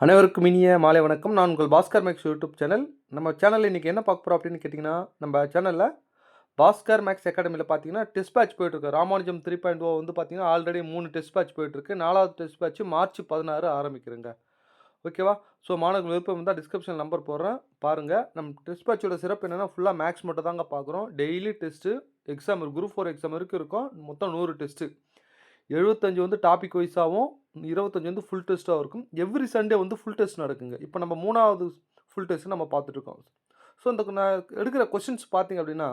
அனைவருக்கும் இனிய மாலை வணக்கம். நான் உங்கள் பாஸ்கர் மேக்ஸ் யூடியூப் சேனல். நம்ம சேனலில் இன்றைக்கி என்ன பார்க்க போகிறோம் அப்படின்னு கேட்டிங்கன்னா, நம்ம சேனலில் பாஸ்கர் மேக்ஸ் அகாடமியில் பார்த்தீங்கன்னா டெஸ்ட் பேட்ச் போயிட்டுருக்கு. ராமானுஜம் 3.0 வந்து பார்த்தீங்கன்னா ஆல்ரெடி 3 டெஸ்ட் பேட்ச் போயிட்டுருக்கு. 4வது டெஸ்ட் பேட்ச் மார்ச் 16 ஆரம்பிக்கிறேங்க. ஓகேவா? ஸோ மாணவர்கள் விருப்பம் இருந்தால் டிஸ்கிரிப்ஷன் நம்பர் போடுறேன் பாருங்கள். நம்ம டெஸ்ட் பேட்சோட சிறப்பு என்னென்னா ஃபுல்லாக மேக்ஸ் மட்டும் தாங்க பார்க்குறோம். Daily test exam group 4 exam வரைக்கும் இருக்கும். மொத்தம் 100 டெஸ்ட்டு. 75 வந்து டாபிக் வைஸாகவும் 25 வந்து ஃபுல் டெஸ்ட்டாகவும் இருக்கும். எவ்ரி சண்டே வந்து ஃபுல் டெஸ்ட் நடக்குங்க. இப்போ நம்ம 3வது ஃபுல் டெஸ்ட் நம்ம பார்த்துட்ருக்கோம். ஸோ இந்த நான் எடுக்கிற கொஷின்ஸ் பார்த்தீங்க அப்படின்னா,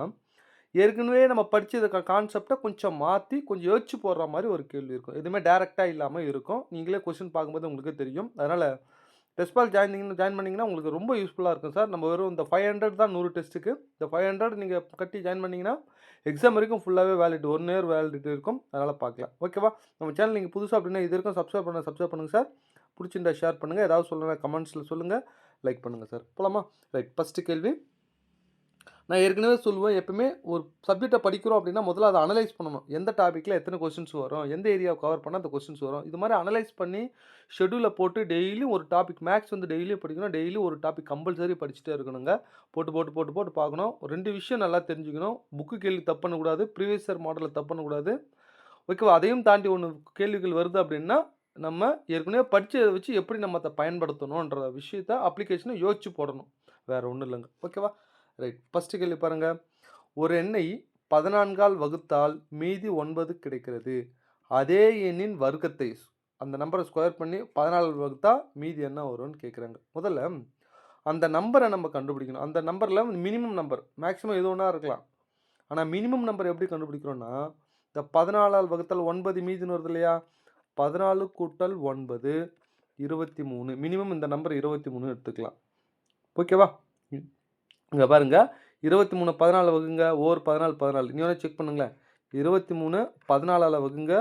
ஏற்கனவே நம்ம படித்த கான்செப்டை கொஞ்சம் மாற்றி கொஞ்சம் யோசிச்சு போடுற மாதிரி ஒரு கேள்வி இருக்கும். எதுவுமே டேரெக்டாக இல்லாமல் இருக்கும். நீங்களே கொஷின் பார்க்கும்போது உங்களுக்கு தெரியும். அதனால் டெஸ்ட் பேட்ச் ஜாயின் பண்ணிங்கன்னா உங்களுக்கு ரொம்ப யூஸ்ஃபுல்லாக இருக்கும் சார். நம்ம வெறும் இந்த 500 தான் 100 டெஸ்ட்டுக்கு. இந்த 500 நீங்கள் கட்டி ஜாயின் பண்ணிங்கன்னா எக்ஸாம் வரைக்கும் ஃபுல்லாகவே வேலிட் 1 இயர் வேலிடிட்டி இருக்கும். அதனால் பார்க்கலாம். ஓகேவா? நம்ம சேனல் நீங்கள் புதுசாக அப்படின்னா இது வரைக்கும் சப்ஸ்கிரைப் பண்ணுங்கள் சார். பிடிச்சிருந்தா ஷேர் பண்ணுங்கள். ஏதாவது சொல்லணும் கமெண்ட்ஸில் சொல்லுங்கள். லைக் பண்ணுங்கள் சார். போகலாமா? ரைட். ஃபஸ்ட்டு கேள்வி. நான் ஏற்கனவே சொல்லுவேன், எப்பவுமே ஒரு சப்ஜெக்டை படிக்கிறோம் அப்படின்னா முதல்ல அதை அனலைஸ் பண்ணணும். எந்த டாப்பிக்கில் எத்தனை கொஸ்டின்ஸ் வரும், எந்த ஏரியாவை கவர் பண்ணால் அந்த கொஸ்டின்ஸ் வரும், இது மாதிரி அனலைஸ் பண்ணி ஷெடியூலில் போட்டு டெய்லியும் ஒரு டாபிக் மேக்ஸ் வந்து டெய்லியும் படிக்கணும். டெய்லி ஒரு டாபிக் கம்பல்சரி படிச்சுட்டே இருக்கணுங்க. போட்டு பார்க்கணும். 2 விஷயம் நல்லா தெரிஞ்சுக்கணும். புக்கு கேள்வி தப்பு பண்ணக்கூடாது, ப்ரீவியஸ் இயர் மாடலில் தப்பு பண்ணக்கூடாது. ஓகேவா? அதையும் தாண்டி ஒன்று கேள்விகள் வருது அப்படின்னா நம்ம ஏற்கனவே படித்ததை வச்சு எப்படி நம்ம அதை பயன்படுத்தணுன்ற விஷயத்தை அப்ளிகேஷனை யோசிச்சு போடணும். வேறு ஒன்றும் இல்லைங்க. ஓகேவா? ரைட். ஃபஸ்ட்டு கேள்வி பாருங்கள். ஒரு எண்ணை 14ஆல் வகுத்தால் மீதி 9 கிடைக்கிறது. அதே எண்ணின் வர்க்கத்தை அந்த நம்பரை ஸ்கொயர் பண்ணி 14 வகுத்தா மீதி என்ன வரும்னு கேட்குறாங்க. முதல்ல அந்த நம்பரை நம்ம கண்டுபிடிக்கணும். அந்த நம்பரில் மினிமம் நம்பர் மேக்ஸிமம் எது ஒன்றா இருக்கலாம். ஆனால் மினிமம் நம்பர் எப்படி கண்டுபிடிக்கிறோன்னா, இந்த 14ஆல் வகுத்தால் 9 மீதின்னு வருது இல்லையா? 14 கூட்டல் 9 23. மினிமம் இந்த நம்பர் 23 எடுத்துக்கலாம். ஓகேவா? இங்கே பாருங்கள். 23 14 வகுங்க. ஓர் 14 14. நீ வேணால் செக் பண்ணுங்களேன். 23 14ஆல் வகுங்க.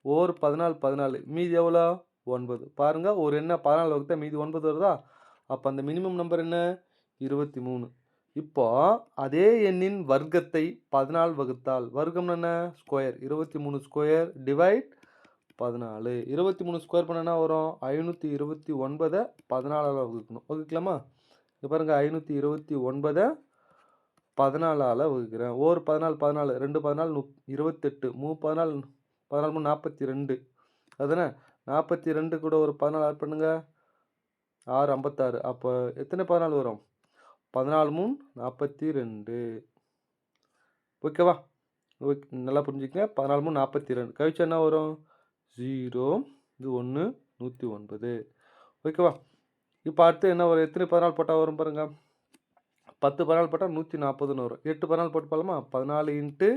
ஓர் 14 14. மீதி எவ்வளோ? 9. பாருங்கள், ஒரு என்ன 14 வகுத்தா மீதி 9 வருதா? அப்போ அந்த மினிமம் நம்பர் என்ன? 23. இப்போ அதே எண்ணின் வர்க்கத்தை 14 வகுத்தால், வர்க்கம் என்ன? ஸ்கொயர். 23 square divide 14. 23 ஸ்கொயர் பண்ண என்ன வரும்? 529 14ஆல் வகுக்கணும். வகுக்கலாமா? இங்கே பாருங்கள், 529 14ஆல் வகுக்கிறேன். ஓர் 14 14. 2 14 28. 3 14 14 42. அதுதானே? 42 கூட ஒரு 14 ஆட் பண்ணுங்க. 6 56. அப்போ எத்தனை 14 வரும்? 14 42. ஓகேவா? ஓகே, நல்லா புரிஞ்சுக்கங்க. 14 42 கழிச்சா என்ன வரும்? 0. இது 1 109. ஓகேவா? இப்போ அடுத்து என்ன வரும்? எத்தனை 14 போட்டால் வரும் பாருங்கள். 10 14 போட்டால் 140ன்னு வரும். 8 14 போட்டு போகலாமா? 14 ×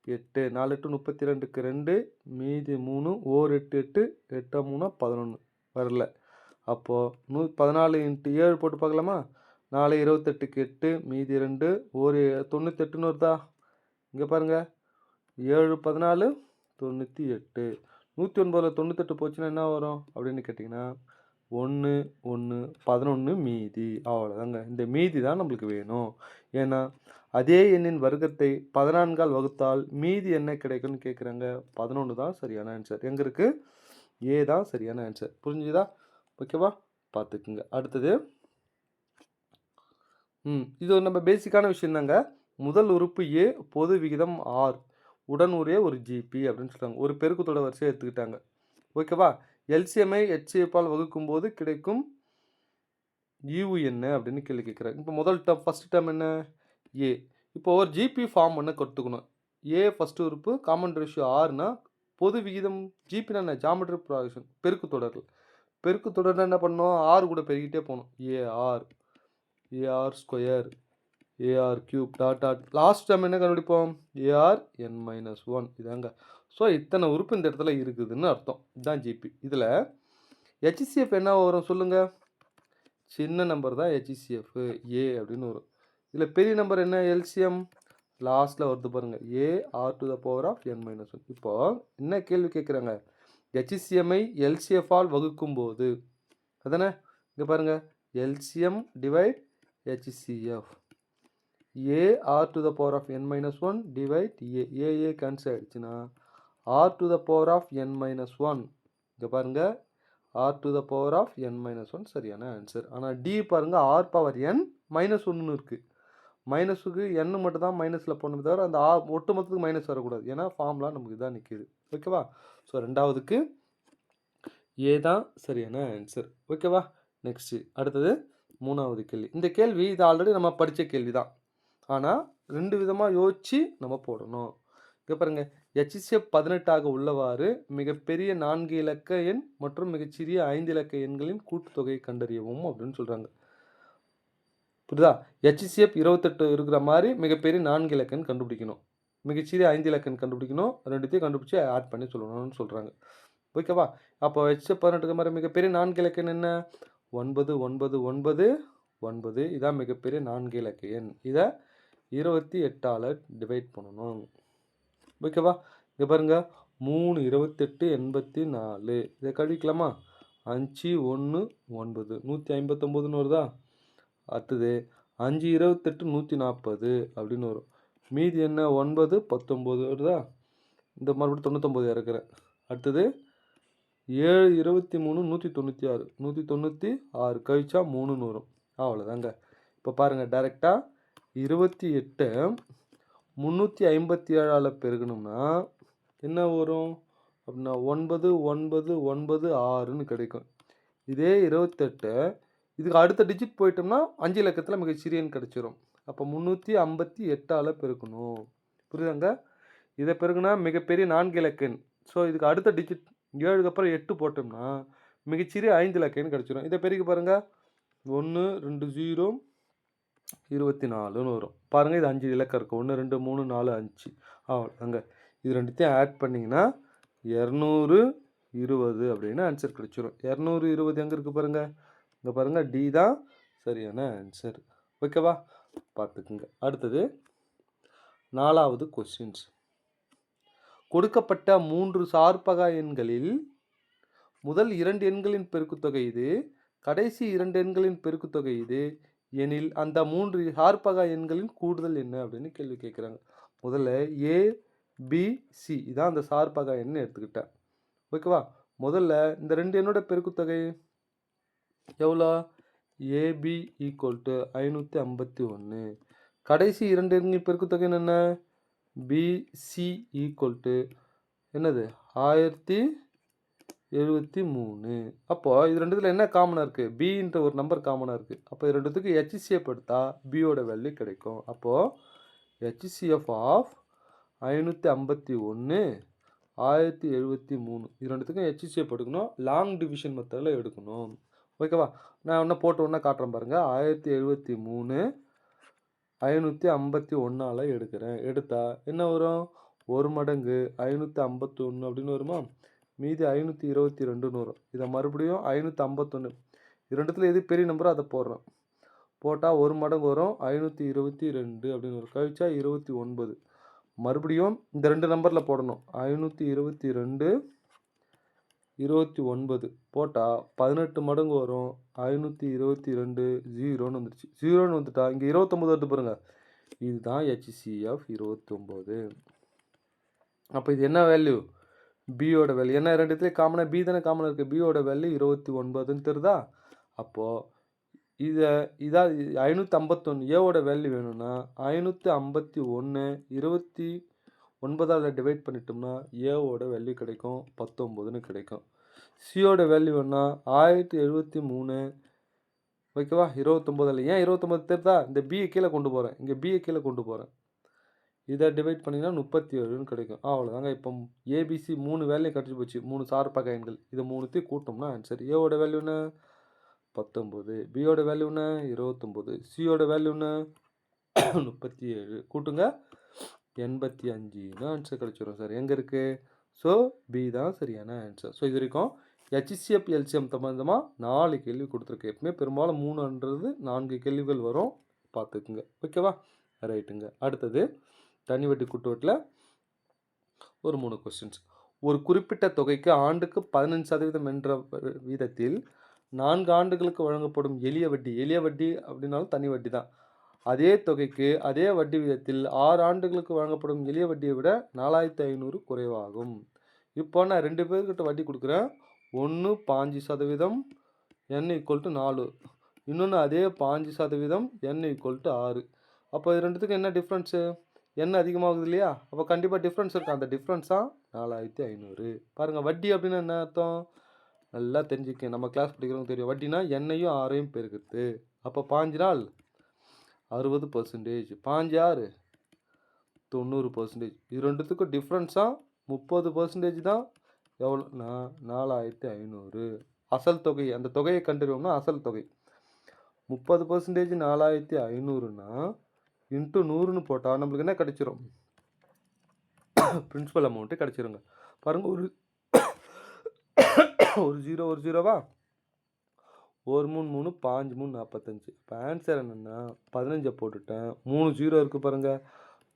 8. 4 8 32க்கு 2 மீதி 3. ஓர் 8 8. 8 3 11 வரல. அப்போது 14 × 7 போட்டு பார்க்கலாமா? 4 28க்கு 8 மீதி 2. ஓர் 98ன்னு வருதா? இங்கே பாருங்கள், 7 14 98. 109ல் 98 போச்சுன்னா என்ன வரும் அப்படின்னு கேட்டிங்கன்னா 1 1 11 மீதி. அவ்வளோதாங்க. இந்த மீதி தான் நம்மளுக்கு வேணும். ஏன்னா அதே எண்ணின் வர்க்கத்தை 14ஆல் வகுத்தால் மீதி என்ன கிடைக்கும்னு கேட்குறாங்க. 11 தான் சரியான ஆன்சர். எங்கே இருக்குது? ஏ தான் சரியான ஆன்சர். புரிஞ்சுதா? ஓகேவா? பார்த்துக்குங்க. அடுத்தது இது நம்ம பேசிக்கான விஷயம் தாங்க. முதல் உறுப்பு ஏ, பொது விகிதம் ஆர், உடன் ஒரே ஒரு ஜிபி அப்படின்னு சொல்கிறாங்க. ஒரு பெருக்குத்தொடை வரிசையை எடுத்துக்கிட்டாங்க. ஓகேவா? எல்சிஎம்ஐ ஹெச்சிஎஃப்பால் வகுக்கும்போது கிடைக்கும் ஈவு என்ன அப்படின்னு கேள்வி கேட்குறாங்க. இப்போ முதல் டேர்ம் ஃபஸ்ட் டேர்ம் என்ன? ஏ. இப்போ ஒரு ஜிபி ஃபார்ம் பண்ண கற்றுக்கணும். ஏ ஃபஸ்ட்டு உறுப்பு, காமன் ரேஷியோ ஆர்னா, பொது விகிதம் ஜிபினா என்ன? ஜாமெட்ரி ப்ராக்ஷன், பெருக்கு தொடர்கள். பெருக்கு தொடர்னா என்ன பண்ணணும்? ஆர் கூட பெருகிட்டே போகணும். A r, a r square, a r cube dot dot. Last term என்ன கண்டுபிடிப்போம்? A r n - 1. இதாங்க. ஸோ இத்தனை உறுப்பு இந்த இடத்துல இருக்குதுன்னு அர்த்தம். இதுதான் ஜிபி. இதில் ஹெச்சிஎஃப் என்ன வரும் சொல்லுங்கள்? சின்ன நம்பர் தான் ஹெச்சிஎஃப், ஏ அப்படின்னு வரும். இதில் பெரிய நம்பர் என்ன? எல்சிஎம் லாஸ்ட்டில் வருது பாருங்கள். AR⁴ n - 1. இப்போது என்ன கேள்வி கேட்குறாங்க? ஹெச்சிஎம்ஐ எல்சிஎஃப்பால் வகுக்கும்போது, அதானே? இங்கே பாருங்கள், LCM divide HCF. AR⁴ n - 1 divide A cancel ஆகிடுச்சுன்னா R⁴ n - 1. இங்கே பாருங்கள், R to the power of n-1 சரியான ஆன்சர். ஆனால் டி பாருங்கள் ஆர் பவர் n -1ன்னு இருக்குது. மைனஸுக்கு n மட்டும் தான் மைனஸில் போடணுமே தவிர அந்த ஒட்டு மொத்தத்துக்கு மைனஸ் வரக்கூடாது. ஏன்னா ஃபார்ம்லாம் நமக்கு இதான் நிற்கிது. ஓகேவா? ஸோ ரெண்டாவதுக்கு ஏ தான் சரியான ஆன்சர். ஓகேவா? நெக்ஸ்ட்டு அடுத்தது 3வது கேள்வி. இந்த கேள்வி இது ஆல்ரெடி நம்ம படித்த கேள்வி தான். ஆனால் 2 விதமாக யோசித்து நம்ம போடணும். இங்கே பாருங்கள், HCF 18 உள்ளவாறு மிகப்பெரிய 4 இலக்க எண் மற்றும் மிகச்சிறிய 5 இலக்க எண்களின் கூட்டுத்தொகையை கண்டறியவும் அப்படின்னு சொல்கிறாங்க. புரியுதா? HCF 28 இருக்கிற மாதிரி மிகப்பெரிய 4 இலக்க எண் கண்டுபிடிக்கணும், மிகச்சிறிய 5 இலக்க எண் கண்டுபிடிக்கணும், ரெண்டுத்தையும் கண்டுபிடிச்சி ஆட் பண்ணி சொல்லணும்னு சொல்கிறாங்க. ஓகேவா? அப்போ HCF 18 மாதிரி மிகப்பெரிய 4 இலக்க எண் என்ன? 99999. இதான் மிகப்பெரிய 4 இலக்க எண். இதை 28ஆல் டிவைட் பண்ணணும். ஓகேவா? இங்கே பாருங்கள், 3 28 84. இதை கழிக்கலாமா? 5 1 9 159ன்னு வருதா? அடுத்தது 5 28 140 அப்படின்னு வரும். மீதி என்ன? 9 19 வருதா? இந்த மறுபடியும் 99 இறக்குறேன். அடுத்தது 7 23 196 196 கழிச்சா 3ன்னு வரும். அவ்வளோதாங்க. இப்போ பாருங்கள், டைரெக்டாக 28 357ஆல் பெருக்கணும்னா என்ன வரும் அப்படின்னா 9996ன்னு கிடைக்கும். இதே 28 இதுக்கு அடுத்த டிஜிட் போயிட்டோம்னா 5 இலக்கத்தில் மிகச்சிறியன்னு கிடச்சிரும். அப்போ 358ஆல் பெருக்கணும். புரியுதாங்க? இதை பெருக்குனா மிகப்பெரிய 4 இலக்க எண். ஸோ இதுக்கு அடுத்த டிஜிட் 7க்கு அப்புறம் 8 போட்டோம்னா மிகச்சிறிய 5 இலக்க எண் கிடச்சிரும். இதை பெருக்கி பாருங்கள், 1 2 0 24ன்னு வரும். பாருங்கள், இது 5 இலக்கம் இருக்குது. 1 2 3 4 5. அவ்வளோதாங்க. இது ரெண்டுத்தையும் ஆட் பண்ணிங்கன்னா 220 அப்படின்னு ஆன்சர் கிடச்சிரும். 220 எங்கே இருக்குது பாருங்கள், இங்கே பாருங்கள், டி தான் சரியான ஆன்சர். ஓகேவா? பார்த்துக்குங்க. அடுத்தது 4வது கொஸ்டின்ஸ். கொடுக்கப்பட்ட 3 சார்பகா எண்களில் முதல் 2 எண்களின் பெருக்குத்தொகை இது, கடைசி 2 எண்களின் பெருக்குத்தொகை இது எனில் அந்த 3 சார்பகா எண்களின் கூடுதல் என்ன அப்படின்னு கேள்வி கேட்குறாங்க. முதல்ல ஏ பி சி இதான் அந்த சார்பகா எண்ணு எடுத்துக்கிட்டேன். ஓகேவா? முதல்ல இந்த 2 எண்ணோட பெருக்குத்தொகை எவ்வளோ? A b equal to 551. கடைசி 2 எண்களின் பெருக்குத்தொகை என்ன? பிசி ஈக்குவல் டு என்னது? 1073. அப்போது இது ரெண்டுத்தில் என்ன காமனாக இருக்குது? பின்ற ஒரு நம்பர் காமனாக இருக்குது. அப்போ இது ரெண்டுத்துக்கு HCF எடுத்தால் பியோட வேல்யூ கிடைக்கும். அப்போது HCF ஆஃப் 551 1073 இது ரெண்டுத்துக்கும் HCF எடுக்கணும். லாங் டிவிஷன் மெத்தடில் எடுக்கணும். ஓகேவா? நான் ஒன்று போட்டு ஒன்றா காட்டுறேன் பாருங்கள். 1073 551ஆல் எடுக்கிறேன். எடுத்தால் என்ன வரும்? 1 மடங்கு 551 அப்படின்னு வருமா? மீதி 522ன்னு வரும். இதை மறுபடியும் 551 இது ரெண்டுத்தில் எது பெரிய நம்பரோ அதை போடுறேன். போட்டால் 1 மடங்கு வரும், 522 அப்படின்னு வரும். கழிச்சா 29. மறுபடியும் இந்த 2 நம்பரில் போடணும். 522 29 போட்டால் 18 மடங்கு வரும். 522 0ன்னு வந்துடுச்சு. 0ன்னு வந்துட்டா இங்கே 29 வருது பாருங்கள். இதுதான் HCF 29. அப்போ இது என்ன வேல்யூ? பியோட வேல்யூ. என்ன ரெண்டுத்துலேயும் காமனாக பி தானே காமனாக இருக்குது. பியோட வேல்யூ 29ன்னு தெரியுதா? அப்போது இதாக 551 ஏவோட வேல்யூ வேணும்னா 551 29ஆல் டிவைட் பண்ணிட்டோம்னா ஏவோட வேல்யூ கிடைக்கும் 19ன்னு கிடைக்கும். சியோட வேல்யூ வேணும்னா 1073. ஓகேவா? 29ஆல் ஏன் 29 தெரியுதா? இந்த பியை கீழே கொண்டு போகிறேன், இங்கே பியை கீழே கொண்டு போகிறேன். இதை டிவைட் பண்ணிங்கன்னா 37ன்னு கிடைக்கும். அவ்வளோதாங்க. இப்போ ஏபிசி 3 வேல்யூ கிடச்சி போச்சு. 3 சார்பகா எண்கள். இதை 3த்தையும் கூட்டோம்னா ஆன்சர். ஏவோட வேல்யூ என்ன? 19. பியோட வேல்யூ என்ன? 29. சியோட வேல்யூ என்ன? 37. கூட்டுங்க 85ன்னு ஆன்சர் கிடச்சிரும் சார். எங்கே இருக்குது? ஸோ பி தான் சரியான ஆன்சர். ஸோ இது வரைக்கும் HCF LCM சம்பந்தமாக 4 கேள்வி கொடுத்துருக்கு. எப்பவுமே பெரும்பாலும் 3ன்றது 4 கேள்விகள் வரும், பார்த்துக்குங்க. ஓகேவா? ரைட்டுங்க. அடுத்தது தனி வட்டி கூட்டுவட்டில் ஒரு 3 கொஸ்டின்ஸ். ஒரு குறிப்பிட்ட தொகைக்கு ஆண்டுக்கு 15% என்ற வீதத்தில் 4 ஆண்டுகளுக்கு வழங்கப்படும் எளிய வட்டி அப்படின்னாலும் தனி வட்டி தான். அதே தொகைக்கு அதே வட்டி வீதத்தில் 6 ஆண்டுகளுக்கு வழங்கப்படும் எளிய வட்டியை விட 4500 குறைவாகும். இப்போ நான் 2 பேர்கிட்ட வட்டி கொடுக்குறேன். ஒன்று 5%, n = 4. இன்னொன்று அதே 5%, n = 6. அப்போ இது ரெண்டுத்துக்கும் என்ன டிஃப்ரென்ஸு? n அதிகமாகுது இல்லையா? அப்போ கண்டிப்பாக டிஃப்ரென்ஸ் இருக்கும். அந்த டிஃப்ரென்ஸ் தான் 4500. பாருங்கள், வட்டி அப்படின்னா என்ன அர்த்தம்? நல்லா தெரிஞ்சுக்க, நம்ம கிளாஸ் படிக்கிறவங்க தெரியும். வட்டினா எண்ணையும் 6ஐயும் பெருக்குது. அப்போ 5 நாள் 60%, 5 6 90%. இது ரெண்டுத்துக்கும் டிஃப்ரென்ஸாக 30% தான் எவ்வளோனா 4500. அசல் தொகை, அந்த தொகையை கண்டுருவோம்னா அசல் தொகை 30% 4500னா இன்ட்டு 100ன்னு போட்டால் நம்மளுக்கு என்ன கிடச்சிரும்? பிரின்சிபல் அமௌண்ட்டு கிடச்சிருங்க. பாருங்கள், ஒரு ஜீரோ ஒரு ஜீரோவா, 1 3 3 5 3 45. இப்போ ஆன்சர் என்னென்னா 15 போட்டுட்டேன். 3 0 இருக்குது பாருங்கள்,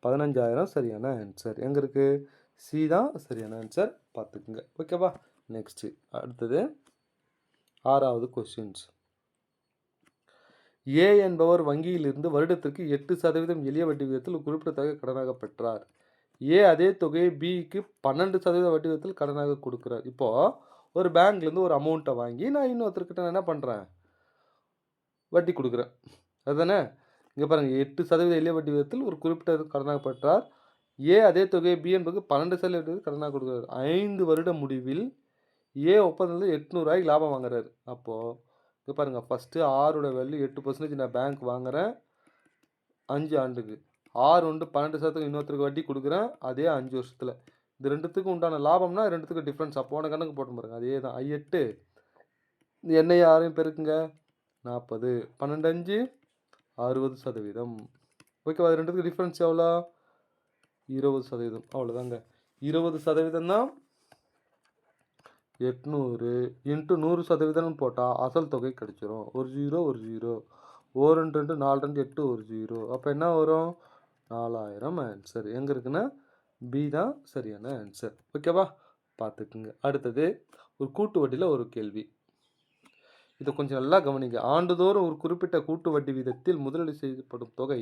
15000 சரியான ஆன்சர். எங்கே இருக்குது? சி தான் சரியான ஆன்சர், பார்த்துக்குங்க. ஓகேவா? நெக்ஸ்ட்டு அடுத்தது 6வது கொஸ்டின்ஸ். ஏ என்பவர் வங்கியிலிருந்து வருடத்திற்கு 8% எளிய வட்டி விகிதத்தில் குறிப்பிடத்தக்க கடனாக பெற்றார். ஏ அதே தொகையை பிக்கு 12% வட்டி விகிதத்தில் கடனாக கொடுக்குறார். இப்போது ஒரு பேங்க்லேருந்து ஒரு அமௌண்ட்டை வாங்கி நான் இன்னொருத்தர்கிட்ட நான் என்ன பண்ணுறேன்? வட்டி கொடுக்குறேன். அதுதானே? இங்கே பாருங்கள், 8% எளிய வட்டி விகிதத்தில் ஒரு குறிப்பிட்ட கடனாக பெற்றார். ஏ அதே தொகையை பி என்பது 12% கடனாக கொடுக்குறார். 5 வருட முடிவில் ஏ ஒப்பந்தத்தில் 800 லாபம் வாங்குறாரு. அப்போது இங்கே பாருங்கள், ஃபஸ்ட்டு ஆரோட வேல்யூ 8% நான் பேங்க் வாங்குகிறேன் 5 ஆண்டுக்கு. 6 வந்து 12% இன்னொருத்தருக்கு வட்டி கொடுக்குறேன் அதே 5 வருஷத்தில். இது ரெண்டுத்துக்கும் உண்டான லாபம்னா ரெண்டுத்துக்கும் டிஃப்ரென்ஸ். போன கணக்கு போட்டு பாருங்க, அதே தான். 8 இந்த எண்ணெய் 6 பெருக்குங்க 40, 12 5 60%. ஓகேவா? அது ரெண்டுத்துக்கு டிஃப்ரென்ஸ் எவ்வளோ? 20%. அவ்வளோதாங்க. 20% தான் 800 இன்ட்டு 100% போட்டால் அசல் தொகை கிடச்சிரும். ஒரு ஜீரோ ஒரு ஜீரோ, 1 2 2 4 2 8 ஒரு ஜீரோ. அப்போ என்ன வரும்? 4000 ஆன்சர். எங்கே இருக்குன்னா பி தான் சரியான ஆன்சர். ஓகேவா? பார்த்துக்குங்க. அடுத்தது ஒரு கூட்டு வட்டியில் ஒரு கேள்வி. இதை கொஞ்சம் நல்லா கவனிங்க. ஆண்டுதோறும் ஒரு குறிப்பிட்ட கூட்டு வட்டி வீதத்தில் முதலீடு செய்யப்படும் தொகை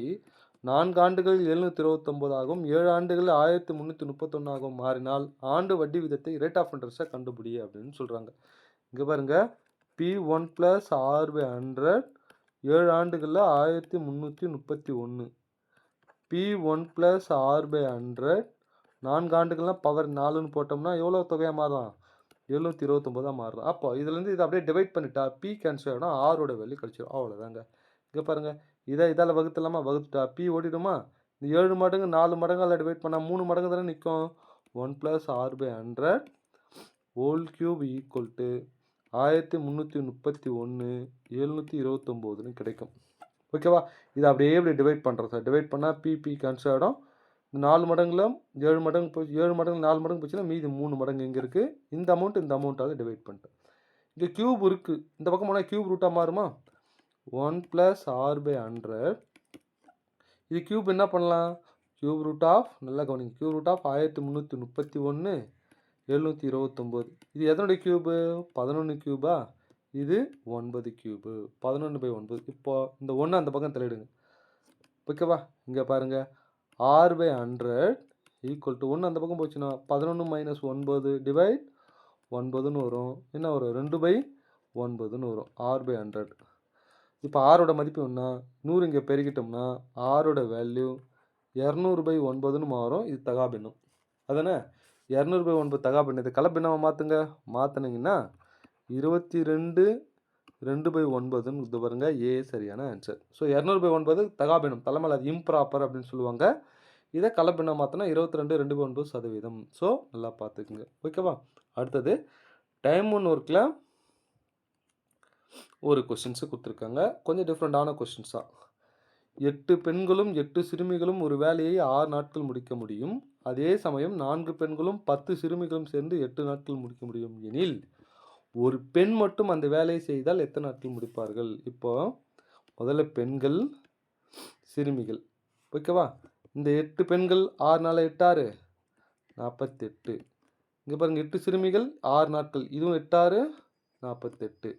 4 ஆண்டுகளில் 729 ஆகவும் 7 ஆண்டுகளில் 1331 ஆகவும் மாறினால் ஆண்டு வட்டி வீதத்தை ரேட் ஆஃப் இன்ட்ரெஸ்ட்டை கண்டுபிடி அப்படின்னு சொல்கிறாங்க. இங்கே பாருங்கள், P1 + R/100 7 ஆண்டுகளில் 1331. P1 + R/100 4 ஆண்டுகள்லாம் பவர் 4ன்னு போட்டோம்னா எவ்வளோ தொகையாக மாறும்? 729 மாறும். அப்போ இதுலேருந்து இதை அப்படியே டிவைட் பண்ணிட்டா பி கேன்சல் ஆகிடும், ஆரோட வேல்யூ கிடச்சிடும். அவ்வளோதாங்க. இங்கே பாருங்கள், இதால் வகுத்துலாமா? வகுத்துட்டா பி ஓடிடுமா? இந்த 7 மடங்கு 4 மடங்கால் டிவைட் பண்ணால் 3 மடங்கு தானே நிற்கும். 1 + R/100 whole cube equal to 1331 729ன்னு கிடைக்கும். ஓகேவா? இதை அப்படியே இப்படி டிவைட் பண்ணுறோம் சார். டிவைட் பண்ணால் பி கேன்சல் ஆகிடும். 4 மடங்குல 7 மடங்கு போய் 7 மடங்கு 4 மடங்கு போச்சுன்னா மீதி 3 மடங்கு எங்கே இருக்குது? இந்த அமௌண்ட்டாக டிவைட் பண்ணிட்டேன். இங்கே க்யூப் இருக்குது, இந்த பக்கம் போனால் க்யூப் ரூட்டாக மாறுமா? 1 + R/100. இது க்யூப் என்ன பண்ணலாம்? க்யூப் ரூட் ஆஃப், நல்லா கவனிங்க, க்யூப் ரூட் ஆஃப் 1331 729. இது எதனுடைய க்யூபு? 11 க்யூபா? இது 9 க்யூபு. 11/9. இப்போ இந்த 1 அந்த பக்கம் தள்ளிடுங்க. ஓகேவா? இங்கே பாருங்கள், R/100 ஈக்குவல் டு 1 அந்த பக்கம் போச்சுன்னா 11 - 9 டிவைட் 9ன்னு வரும். என்ன வரும்? 2/9ன்னு வரும். R/100. இப்போ ஆரோட மதிப்பு என்ன? 100 இங்கே பெருக்கிட்டோம்னா ஆரோட வேல்யூ 200/9ன்னு மாறும். இது தகாபின்னம். அதானே? 200/9 தகாபின்னம். இது கலப்பின்னமாக மாற்றுங்க. மாற்றினீங்கன்னா 22 2/9ன்னு இது பாருங்க, ஏ சரியான ஆன்சர். ஸோ 200/9 தகாபின்னம், தலைமையில் அது இம்ப்ராப்பர் அப்படின்னு சொல்லுவாங்க. இதை கலப்பின்னம் மாற்றினா 22 2/9%. ஸோ நல்லா பார்த்துக்குங்க. ஓகேவா? அடுத்தது டைம் ஒன் ஒர்க்கில் ஒரு கொஸ்டின்ஸு கொடுத்துருக்காங்க. கொஞ்சம் டிஃப்ரெண்ட்டான கொஸ்டின்ஸ் தான். 8 பெண்களும் 8 சிறுமிகளும் ஒரு வேலையை 6 நாட்கள் முடிக்க முடியும். அதே சமயம் 4 பெண்களும் 10 சிறுமிகளும் சேர்ந்து 8 நாட்கள் முடிக்க முடியும் எனில் ஒரு பெண் மட்டும் அந்த வேலையை செய்தால் எத்தனை நாட்கள் முடிப்பார்கள்? இப்போ முதல்ல பெண்கள், சிறுமிகள். ஓகேவா? இந்த 8 பெண்கள் 6 நாள் 8 48. இங்கே பாருங்கள், 8 சிறுமிகள் 6 நாட்கள், இதுவும் 8 48.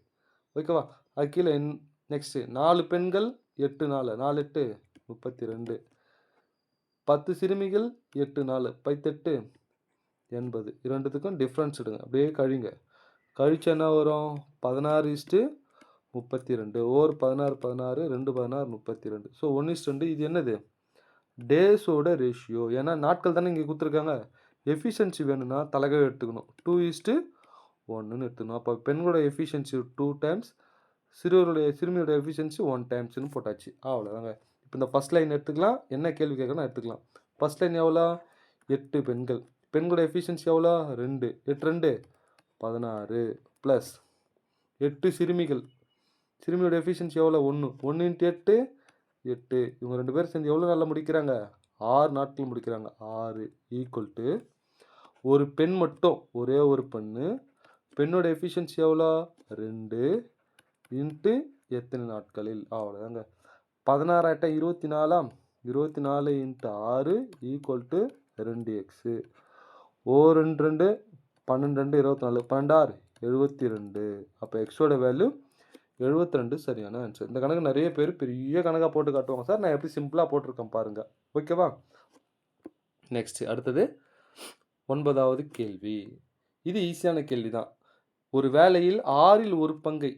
ஓகேவா? அது கீழே நெக்ஸ்ட்டு 4 பெண்கள் 8 நாள் 4 8 32. 10 சிறுமிகள் 8 நாள் 18 80. இரண்டுத்துக்கும் டிஃப்ரென்ஸ் எடுங்க, அப்படியே கழிங்க. கழிச்சா என்ன வரும்? 16:32. ஓர் 16, 16, 2, 16, 32. ஸோ 1:2. இது என்னது? டேஸோட ரேஷியோ. ஏன்னா நாட்கள் தானே இங்கே கொடுத்துருக்காங்க. எஃபிஷியன்சி வேணும்னா தலைகீழ எடுத்துக்கணும். 2:1ன்னு எடுத்துக்கணும். அப்போ பெண்களோட எஃபிஷியன்சி 2 டைம்ஸ், சிறுமியோட எஃபிஷியன்சி 1 டைம்ஸ்னு போட்டாச்சு. அவ்வளோதாங்க. இப்போ இந்த ஃபஸ்ட் லைன் எடுத்துக்கலாம். என்ன கேள்வி கேட்கணும் எடுத்துக்கலாம். ஃபஸ்ட் லைன் எவ்வளோ? 8 பெண்கள். பெண்களோட எஃபிஷியன்சி எவ்வளோ? 2. 8 2 16 ப்ளஸ் 8 சிறுமிகள். சிறுமியோட எஃபிஷியன்சி எவ்வளோ? 1. 1 × 8 8. இவங்க 2 பேரும் சேர்ந்து எவ்வளோ நாளில் முடிக்கிறாங்க? 6 நாட்கள் முடிக்கிறாங்க. 6 ஈக்குவல் ஒரு பெண் மட்டும், ஒரே ஒரு பெண்ணு. பெண்ணோட எஃபிஷியன்சி எவ்வளோ? 2 இன்ட்டு எத்தனை நாட்களில்? அவ்வளோதாங்க. 16 8 24. 24 × 6 ஈக்குவல் 2x. ஓ 2 2 12 2 24. 12 72. அப்போ எக்ஸோட வேல்யூ 72 சரியான ஆன்சர். இந்த கணக்கு நிறைய பேர் பெரிய கணக்காக போட்டு காட்டுவாங்க சார். நான் எப்படி சிம்பிளாக போட்டிருக்கேன் பாருங்கள். ஓகேவா? நெக்ஸ்ட் அடுத்தது 9வது கேள்வி. இது ஈஸியான கேள்வி தான். ஒரு வேலையில் 6இல் ஒரு பங்கை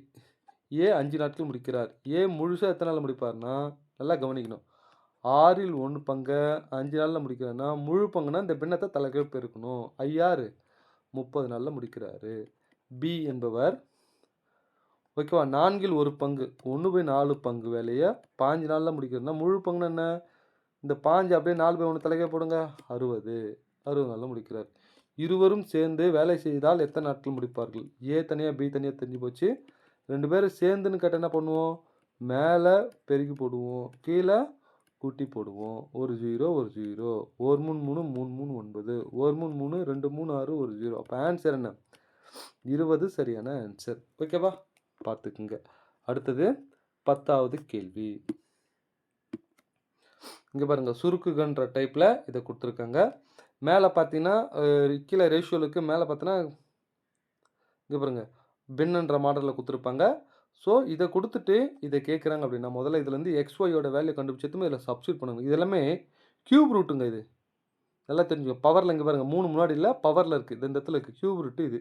ஏ 5 நாட்கள் முடிக்கிறார். ஏ முழுசாக எத்தனை நாளில் முடிப்பார்னா, நல்லா கவனிக்கணும். 6இல் 1 பங்கை 5 நாளில் முடிக்கிறாருன்னா, முழு பங்குனா இந்த பின்னத்தை தலைகீழ் பெருக்கணும். 5 30 நாளில் முடிக்கிறாரு. பி என்பவர் ஓகேவா 4இல் ஒரு பங்கு 1/4 பங்கு வேலையை 5 நாளில் முடிக்கிறதுனா, முழு பங்குனா என்ன? இந்த 5 அப்படியே 4/1 தலைகீழ் போடுங்க. 60 நாளில் முடிக்கிறார். இருவரும் சேர்ந்து வேலை செய்தால் எத்தனை நாட்கள் முடிப்பார்கள்? ஏ தனியாக பி தனியாக தெரிஞ்சு போச்சு. 2 பேரும் சேர்ந்துன்னு கேட்டால் என்ன பண்ணுவோம்? மேலே பெருக்கி போடுவோம், கீழே கூட்டி போடுவோம். ஒரு 0 ஒரு 0. 1 3 3 3 3 9. 1 3 3 2 3 6 ஒரு 0. அப்போ ஆன்சர் என்ன? 20 சரியான ஆன்சர். ஓகேவா? பார்த்துக்குங்க. அடுத்தது 10வது கேள்வி. இங்கே பாருங்கள், சுருக்குகன்ற டைப்பில் இதை கொடுத்துருக்காங்க. மேலே பார்த்தீங்கன்னா கீழே ரேஷியோலுக்கு மேலே பார்த்தீங்கன்னா இங்கே பாருங்கள் பின்னுன்ற மாடலில் கொடுத்துருப்பாங்க. ஸோ இதை கொடுத்துட்டு இதை கேட்குறாங்க அப்படின்னா, முதல்ல இதுலேருந்து XYயோட வேல்யூ கண்டுபிடிச்சதுமே இதில் சப்ஸ்டியூட் பண்ணுங்க. இது எல்லாமே கியூப் ரூட்டுங்க. இது நல்லா தெரிஞ்சுக்கோ. பவரில் இங்கே பாருங்கள் 3 முன்னாடி இல்லை, பவரில் இருக்குது. இந்த இடத்துல இருக்குது கியூப் ரூட்டு இது.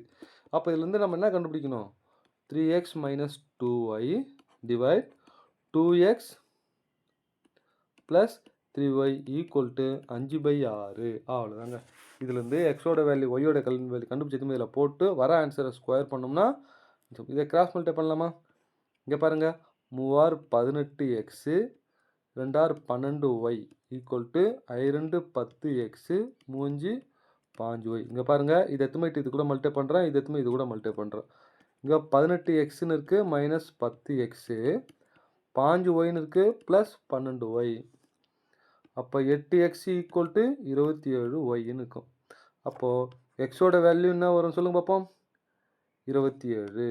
அப்போ இதுலேருந்து நம்ம என்ன கண்டுபிடிக்கணும்? 3x - 2y divide 2x + 3y equal 5/6. அவ்வளோதாங்க. இதுலேருந்து எக்ஸோட வேல்யூ ஒய்யோட வேல்யூ கண்டுபிடிச்சதுமே இதில் போட்டு வர ஆன்சரை ஸ்கொயர் பண்ணோம்னா இதை கிராஸ் மல்டிப்ளை பண்ணலாமா? இங்கே பாருங்கள் 3 18x 2 12y equal 2 10x 3 5y. இங்கே பாருங்கள், இது எத்தமைட்டு இது கூட மல்டிப்ளை பண்ணுறேன், இது எத்தமை இது கூட மல்டிப்ளை பண்ணுறேன். இங்கே 18xன்னு இருக்குது மைனஸ் 10x, 5yன்னு இருக்குது ப்ளஸ் 12y. அப்போ 8x ஈக்குவல் 27yன்னு இருக்கும். அப்போது எக்ஸோட வேல்யூ என்ன வரும் சொல்லுங்கள் பார்ப்போம்? 27.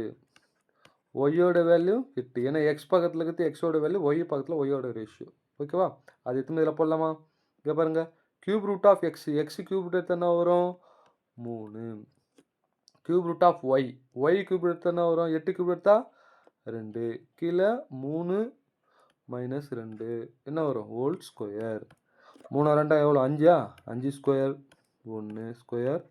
ஒய்யோட வேல்யூ 8. ஏன்னா எக்ஸ் பக்கத்தில் இருக்கிறது எக்ஸோட வேல்யூ, ஒய் பக்கத்தில் ஒய்யோட ரேஷியோ. ஓகேவா? அது எத்தனை இதில் போடலாமா? இங்கே பாருங்கள், cube root of x, x cube root எடுத்து என்ன வரும்? 3. Cube root of y, y cube எடுத்து என்ன வரும்? 8 கியூப் எடுத்தால் 2. கீழே 3 - 2 என்ன வரும்? Whole square. 3 2 எவ்வளோ? 5 5 ஸ்கொயர் 1 ஸ்கொயர்.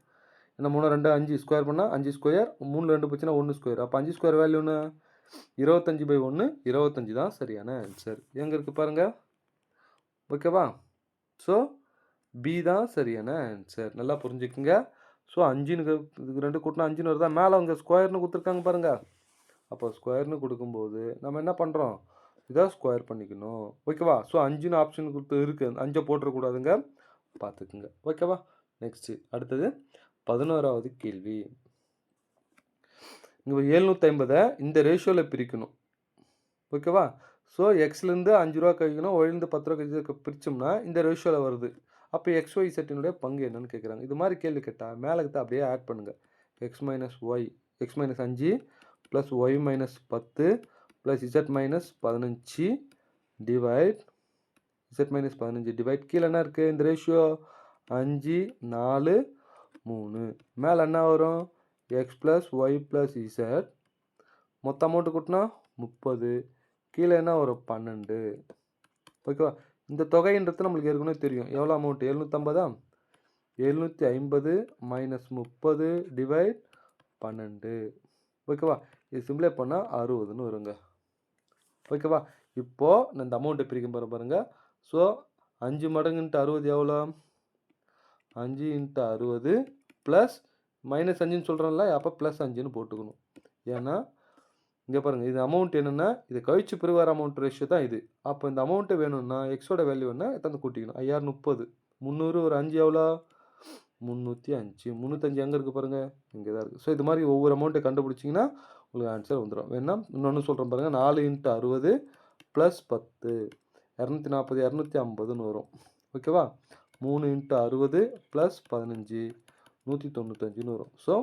என்ன 3 2 5 ஸ்கொயர் பண்ணால் 5 ஸ்கொயர், 3 2 போச்சுன்னா 1 ஸ்கொயர். அப்போ 5 ஸ்கொயர் வேல்யூன்னு 25/1, 25 தான் சரியான ஆன்சர். எங்கே இருக்குது பாருங்கள். ஓகேவா? ஸோ பி தான் சரியான ஆன்சர். நல்லா புரிஞ்சுக்குங்க. ஸோ 5ன்னு இதுக்கு 2 கூட்டினா 5ன்னு வருதா? மேலே அவங்க ஸ்கொயர்னு கொடுத்துருக்காங்க பாருங்கள். அப்போ ஸ்கொயர்னு கொடுக்கும்போது நம்ம என்ன பண்ணுறோம்? இதை ஸ்கொயர் பண்ணிக்கணும். ஓகேவா? ஸோ 5ன்னு ஆப்ஷன் கொடுத்து இருக்குது, 5 போட்டுறக்கூடாதுங்க, பார்த்துக்குங்க. ஓகேவா? நெக்ஸ்ட்டு அடுத்தது 11வது கேள்வி. இங்கே 750 இந்த ரேஷியோவில் பிரிக்கணும். ஓகேவா? ஸோ எக்ஸ்லேருந்து 5 ரூபா கழிக்கணும், ஒய்லேருந்து 10 ரூபா கழிச்சு பிரித்தோம்னா இந்த ரேஷியோவில் வருது. அப்போ XY செட்டினுடைய பங்கு என்னன்னு கேட்குறாங்க. இது மாதிரி கேள்வி கேட்டால் மேலே கிட்ட அப்படியே ஆட் பண்ணுங்கள். x - y, x - 5 plus y - 10 plus z - 15 divide z - 15 divide கீழே என்ன இருக்குது? இந்த ரேஷியோ 5 4 3. மேலே என்ன வரும்? x + y + z. மொத்த அமௌண்ட்டு கூட்டினா 30. கீழே என்ன வரும்? 12. ஓகேவா? இந்த தொகைன்றது நம்மளுக்கு ஏற்கனவே தெரியும். எவ்வளோ அமௌண்ட்? 750. 750 - 30 டிவைட் 12. ஓகேவா? இது சிம்ப்ளை பண்ணால் 60ன்னு வருங்க. ஓகேவா? இப்போது நான் இந்த அமௌண்ட்டை பிரிக்க பாருங்க. ஸோ 5 மடங்கு × 60 எவ்வளோ? 5 × 60 ப்ளஸ் -5ன்னு சொல்கிறேன்ல, அப்போ +5ன்னு போட்டுக்கணும். ஏன்னா இங்கே பாருங்கள், இது அமௌண்ட் என்னென்னா இது கழிச்சு பிறகு வர அமௌண்ட் ரேஷியோ தான் இது. அப்போ இந்த அமௌண்ட்டு வேணும்னா எக்ஸோட வேல்யூ வேணும்னா எத்தனை கூட்டிக்கணும். 5030 300 ஒரு 5 எவ்வளோ? 305. 305 எங்கே இருக்குது பாருங்கள், இங்கே தான் இருக்குது. ஸோ இது மாதிரி ஒவ்வொரு அமௌண்ட்டை கண்டுபிடிச்சிங்கன்னா உங்களுக்கு ஆன்சர் வந்துடும். வேணா இன்னொன்று சொல்கிறேன் பாருங்கள். 4 × 60 ப்ளஸ் 10 240 250ன்னு வரும். ஓகேவா? 3 × 60 ப்ளஸ் 15 195ன்னு வரும். ஸோ